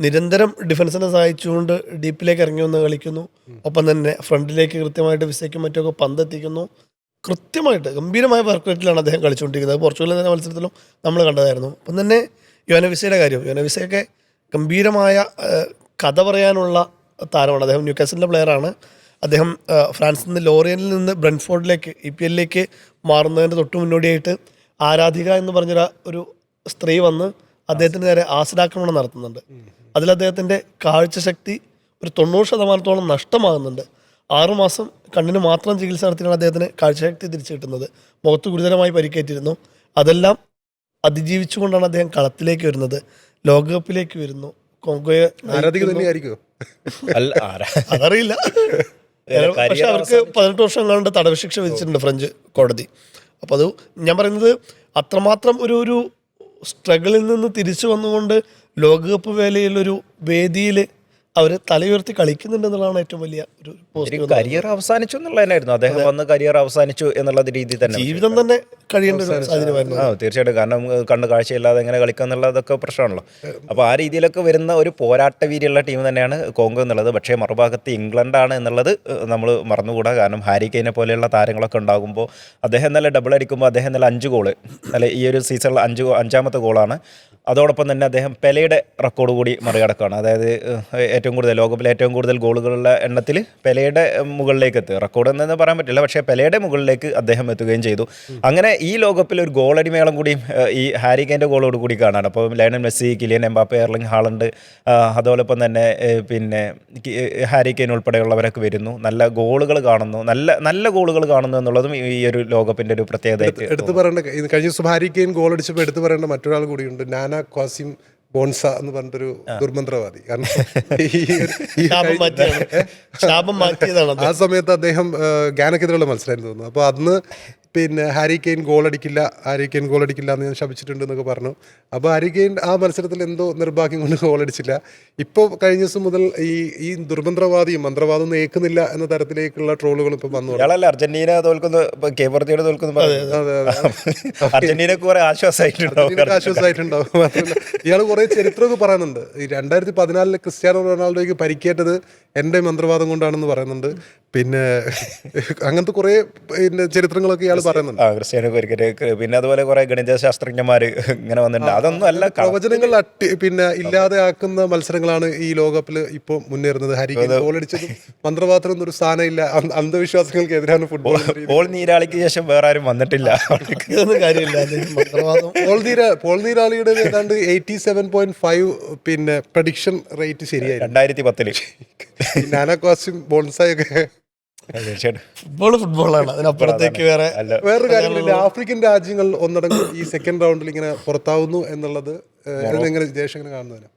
നിരന്തരം ഡിഫൻസിനെ സഹായിച്ചുകൊണ്ട് ഡീപ്പിലേക്ക് ഇറങ്ങി വന്ന് കളിക്കുന്നു. ഒപ്പം തന്നെ ഫ്രണ്ടിലേക്ക് കൃത്യമായിട്ട് വിസയ്ക്കും മറ്റൊക്കെ പന്തെത്തിക്കുന്നു. കൃത്യമായിട്ട് ഗംഭീരമായ വർക്ക് റേറ്റിലാണ് അദ്ദേഹം കളിച്ചുകൊണ്ടിരിക്കുന്നത്. പോർച്ചുഗലിൽ തന്നെ മത്സരത്തിലും നമ്മൾ കണ്ടതായിരുന്നു. അപ്പം തന്നെ യോനവിസയുടെ കാര്യം, യോനവിസയൊക്കെ ഗംഭീരമായ കഥ പറയാനുള്ള താരമാണ്. അദ്ദേഹം ന്യൂകാസലിൻ്റെ പ്ലെയറാണ്. അദ്ദേഹം ഫ്രാൻസിൽ നിന്ന് ലോറിയനിൽ നിന്ന് ബ്രെൻഫോർഡിലേക്ക് EPLലേക്ക് മാറുന്നതിൻ്റെ തൊട്ട് മുന്നോടിയായിട്ട് ആരാധിക എന്ന് പറഞ്ഞൊരു സ്ത്രീ വന്ന് അദ്ദേഹത്തിന് നേരെ ആസിഡാക്രമണം നടത്തുന്നുണ്ട്. അതിൽ അദ്ദേഹത്തിൻ്റെ കാഴ്ചശക്തി ഒരു 90% നഷ്ടമാകുന്നുണ്ട്. 6 മാസം കണ്ണിന് മാത്രം ചികിത്സ നടത്തിയാണ് അദ്ദേഹത്തിന് കാഴ്ചശക്തി തിരിച്ചു കിട്ടുന്നത്. മുഖത്ത് ഗുരുതരമായി പരിക്കേറ്റിരുന്നു. അതെല്ലാം അതിജീവിച്ചുകൊണ്ടാണ് അദ്ദേഹം കളത്തിലേക്ക് വരുന്നത്, ലോകകപ്പിലേക്ക് വരുന്നു. കോങ്കോയെ അതറിയില്ല. പക്ഷെ അവർക്ക് 18 വർഷം കണ്ട് തടവ് ശിക്ഷ വിധിച്ചിട്ടുണ്ട് ഫ്രഞ്ച് കോടതി. അപ്പോൾ അത് ഞാൻ പറയുന്നത് അത്രമാത്രം ഒരു സ്ട്രഗിളിൽ നിന്ന് തിരിച്ചു വന്നുകൊണ്ട് ലോകകപ്പ് വേലയിലൊരു വേദിയിൽ അവർ തലയുയർത്തി കളിക്കുന്നുണ്ടെന്നുള്ളതാണ് ഏറ്റവും വലിയ ഒരു പോസിറ്റീവ്. കരിയർ അവസാനിച്ചു എന്നുള്ളതായിരുന്നു. അദ്ദേഹം വന്ന് കരിയർ അവസാനിച്ചു എന്നുള്ള രീതി തന്നെ, ജീവിതം തന്നെ കഴിയേണ്ട ഒരു സാഹചര്യമായിരുന്നു. തീർച്ചയായിട്ടും. കാരണം കണ്ണ് കാഴ്ചയില്ലാതെ എങ്ങനെ കളിക്കുക എന്നുള്ളതൊക്കെ പ്രശ്നമാണല്ലോ. അപ്പോൾ ആ രീതിയിലൊക്കെ വരുന്ന ഒരു പോരാട്ട വീര്യമുള്ള ടീം തന്നെയാണ് കോങ്കോ എന്നുള്ളത്. പക്ഷേ മറുഭാഗത്ത് ഇംഗ്ലണ്ടാണ് എന്നുള്ളത് നമ്മൾ മറന്നുകൂടാ. കാരണം ഹാരി കെയ്നെ പോലെയുള്ള താരങ്ങളൊക്കെ ഉണ്ടാകുമ്പോൾ അദ്ദേഹം നല്ല ഡബിൾ അടിക്കുമ്പോൾ അദ്ദേഹം നല്ല 5 ഗോള്, അല്ലെ ഈ ഒരു സീസണിൽ 5ാമത്തെ ഗോളാണ്. അതോടൊപ്പം തന്നെ അദ്ദേഹം പെലെയുടെ റെക്കോർഡ് കൂടി മറികടക്കുകയാണ്. അതായത് ഏറ്റവും കൂടുതൽ ലോകകപ്പിലെ ഏറ്റവും കൂടുതൽ ഗോളുകളുള്ള എണ്ണത്തിൽ പെലെയുടെ മുകളിലേക്ക് എത്തുക. റെക്കോർഡ് എന്ന് പറയാൻ പറ്റില്ല, പക്ഷേ പെലെയുടെ മുകളിലേക്ക് അദ്ദേഹം എത്തുകയും ചെയ്തു. അങ്ങനെ ഈ ലോകകപ്പിൽ ഒരു ഗോളടി മേളം കൂടിയും ഈ ഹാരി കെയിൻ്റെ ഗോളോട് കൂടി കാണാണ്. അപ്പോൾ Lionel Messi, Kylian Mbappe, Erling Haaland, അതോടൊപ്പം തന്നെ പിന്നെ ഹാരി കെയിൻ ഉൾപ്പെടെയുള്ളവരൊക്കെ വരുന്നു. നല്ല ഗോളുകൾ കാണുന്നു, നല്ല ഗോളുകൾ കാണുന്നു എന്നുള്ളതും ഈ ഒരു ലോകകപ്പിൻ്റെ ഒരു പ്രത്യേകതയായിട്ട് എടുത്തു പറയേണ്ട. കഴിഞ്ഞ ദിവസം ഹാരി കെയിൻ ഗോൾ അടിച്ചപ്പോൾ എടുത്തു പറയേണ്ട മറ്റൊരാൾ കൂടിയുണ്ട്, നാന ക്വാസിം ബോൺസ എന്ന് പറഞ്ഞിട്ടൊരു ദുർമന്ത്രവാദി. കാരണം ആ സമയത്ത് അദ്ദേഹം ഗാനക്കെതിരെയുള്ള മത്സരമായിരുന്നു തോന്നുന്നു. അപ്പോൾ അന്ന് പിന്നെ ഹാരി കെയിൻ ഗോൾ അടിക്കില്ല എന്ന് ഞാൻ ശപിച്ചിട്ടുണ്ട് എന്നൊക്കെ പറഞ്ഞു. അപ്പോൾ ഹാരി കെയിൻ ആ മത്സരത്തിൽ എന്തോ നിർഭാഗ്യം കൊണ്ട് ഗോൾ അടിച്ചില്ല. ഇപ്പോൾ കഴിഞ്ഞ ദിവസം മുതൽ ഈ ദുർമന്ത്രവാദിയും മന്ത്രവാദം ഒന്നും ഏക്കുന്നില്ല എന്ന തരത്തിലേക്കുള്ള ട്രോളുകൾ ഇപ്പം വന്നു. അർജന്റീന തോൽക്കുന്നു, കേപ്പർത്തിയോട് തോൽക്കുന്നു, അർജന്റീനക്ക് കുറെ ആശ്വാസമായിട്ടുണ്ടാവും. മാത്രമല്ല ഇയാൾ കുറെ ചരിത്രമൊക്കെ പറയുന്നുണ്ട്. ഈ 2014 ക്രിസ്ത്യാനോ റൊണാൾഡോയ്ക്ക് പരിക്കേറ്റത് എൻ്റെ മന്ത്രവാദം കൊണ്ടാണെന്ന് പറയുന്നുണ്ട്. പിന്നെ അങ്ങനത്തെ കുറെ ചരിത്രങ്ങളൊക്കെ ഇയാൾ പറയുന്നുണ്ട്. ക്രിസ്ത്യാനോ പരിക്കേറ്റ്, പിന്നെ അതുപോലെ കുറെ ഗണിതശാസ്ത്രജ്ഞന്മാർ ഇങ്ങനെ വന്നിട്ടുണ്ട്. അതൊന്നും അല്ല, പ്രവചനങ്ങൾ പിന്നെ ഇല്ലാതെ ആക്കുന്ന മത്സരങ്ങളാണ് ഈ ലോകകപ്പിൽ ഇപ്പോൾ മുന്നേറുന്നത്. ഹാരി കെയിൻ ഗോൾ അടിച്ചതും മന്ത്രവാദത്തിനൊന്നും ഒരു സ്ഥാനമില്ല. അന്ധവിശ്വാസങ്ങൾക്കെതിരാണ് ഫുട്ബോൾ. പോൾ നീരാളിക്ക് ശേഷം വേറെ ആരും വന്നിട്ടില്ല. പോൾ നീരാളിയുടെ ഏതാണ്ട് 87.5 പിന്നെ പ്രഡിക്ഷൻ റേറ്റ് ശരിയായി 2010. നാന ക്വാസിം ബോൺസായൊക്കെ ഫുട്ബോളാണ്. അതിനപ്പുറത്തേക്ക് വേറൊരു കാര്യമില്ല. ആഫ്രിക്കൻ രാജ്യങ്ങൾ ഒന്നടങ്കം ഈ സെക്കൻഡ് റൗണ്ടിൽ ഇങ്ങനെ പുറത്താവുന്നു എന്നുള്ളത് എങ്ങനെ ജയശങ്കരൻ കാണുന്നതിന്?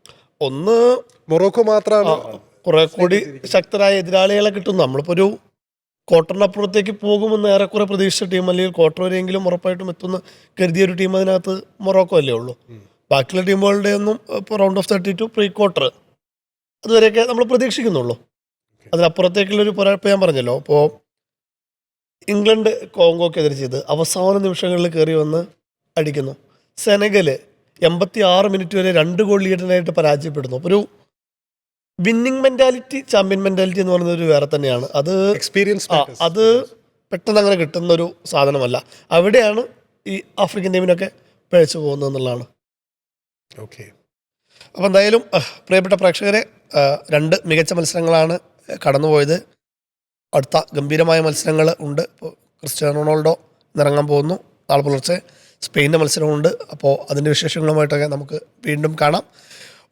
ഒന്ന് മൊറോക്കോ മാത്രമാണ് കുറെ കൂടി ശക്തരായ എതിരാളികളെ കിട്ടുന്നു. നമ്മളിപ്പോൾ ഒരു ക്വാർട്ടറിനപ്പുറത്തേക്ക് പോകുമെന്ന് ഏറെക്കുറെ പ്രതീക്ഷിച്ച ടീം, അല്ലെങ്കിൽ ക്വാർട്ടർ വരെയെങ്കിലും ഉറപ്പായിട്ടും എത്തുന്ന കരുതിയൊരു ടീം അതിനകത്ത് മൊറോക്കോ അല്ലേ ഉള്ളൂ. ബാക്കിയുള്ള ടീമുകളുടെ ഒന്നും ഇപ്പോൾ റൗണ്ട് ഓഫ് 32 പ്രീ ക്വാർട്ടർ അതുവരെയൊക്കെ നമ്മൾ പ്രതീക്ഷിക്കുന്നുള്ളൂ. അതിനപ്പുറത്തേക്കുള്ളൊരു പോരാട്ടം ഞാൻ പറഞ്ഞല്ലോ. അപ്പോൾ ഇംഗ്ലണ്ട് കോങ്കോക്കെതിരെ ചെയ്ത് അവസാന നിമിഷങ്ങളിൽ കയറി വന്ന് അടിക്കുന്നു. സെനഗൽ 86 മിനിറ്റ് വരെ 2 ഗോൾ ലീഡിനായിട്ട് പരാജയപ്പെടുന്നു. അപ്പോൾ ഒരു വിന്നിങ് മെൻറ്റാലിറ്റി, ചാമ്പ്യൻ മെൻറ്റാലിറ്റി എന്ന് പറയുന്നത് ഒരു വേറെ തന്നെയാണ്. അത് എക്സ്പീരിയൻസ്, അത് പെട്ടെന്ന് അങ്ങനെ കിട്ടുന്നൊരു സാധനമല്ല. അവിടെയാണ് ഈ ആഫ്രിക്കൻ ടീമിനൊക്കെ പിഴച്ചു പോകുന്നത് എന്നുള്ളതാണ്. ഓക്കെ. അപ്പോൾ എന്തായാലും പ്രിയപ്പെട്ട പ്രേക്ഷകരെ, 2 മികച്ച മത്സരങ്ങളാണ് കടന്നുപോയത്. അടുത്ത ഗംഭീരമായ മത്സരങ്ങൾ ഉണ്ട്. ഇപ്പോൾ ക്രിസ്ത്യാനോ റൊണാൾഡോ ഇറങ്ങാൻ പോകുന്നു. നാളെ പുലർച്ചെ സ്പെയിൻ്റെ മത്സരമുണ്ട്. അപ്പോൾ അതിൻ്റെ വിശേഷങ്ങളുമായിട്ടൊക്കെ നമുക്ക് വീണ്ടും കാണാം.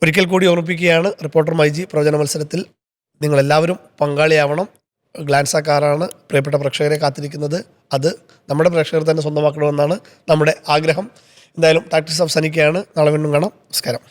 ഒരിക്കൽ കൂടി ഓർമ്മിപ്പിക്കുകയാണ്, റിപ്പോർട്ടർ മൈജി പ്രവചന മത്സരത്തിൽ നിങ്ങളെല്ലാവരും പങ്കാളിയാവണം. ഗ്ലാൻസ് ആ കാറാണ് പ്രിയപ്പെട്ട പ്രേക്ഷകരെ കാത്തിരിക്കുന്നത്. അത് നമ്മുടെ പ്രേക്ഷകർ തന്നെ സ്വന്തമാക്കണമെന്നാണ് നമ്മുടെ ആഗ്രഹം. എന്തായാലും ടാക്ടിക്സ് അവസാനിക്കുകയാണ്. നാളെ വീണ്ടും കാണാം. നമസ്കാരം.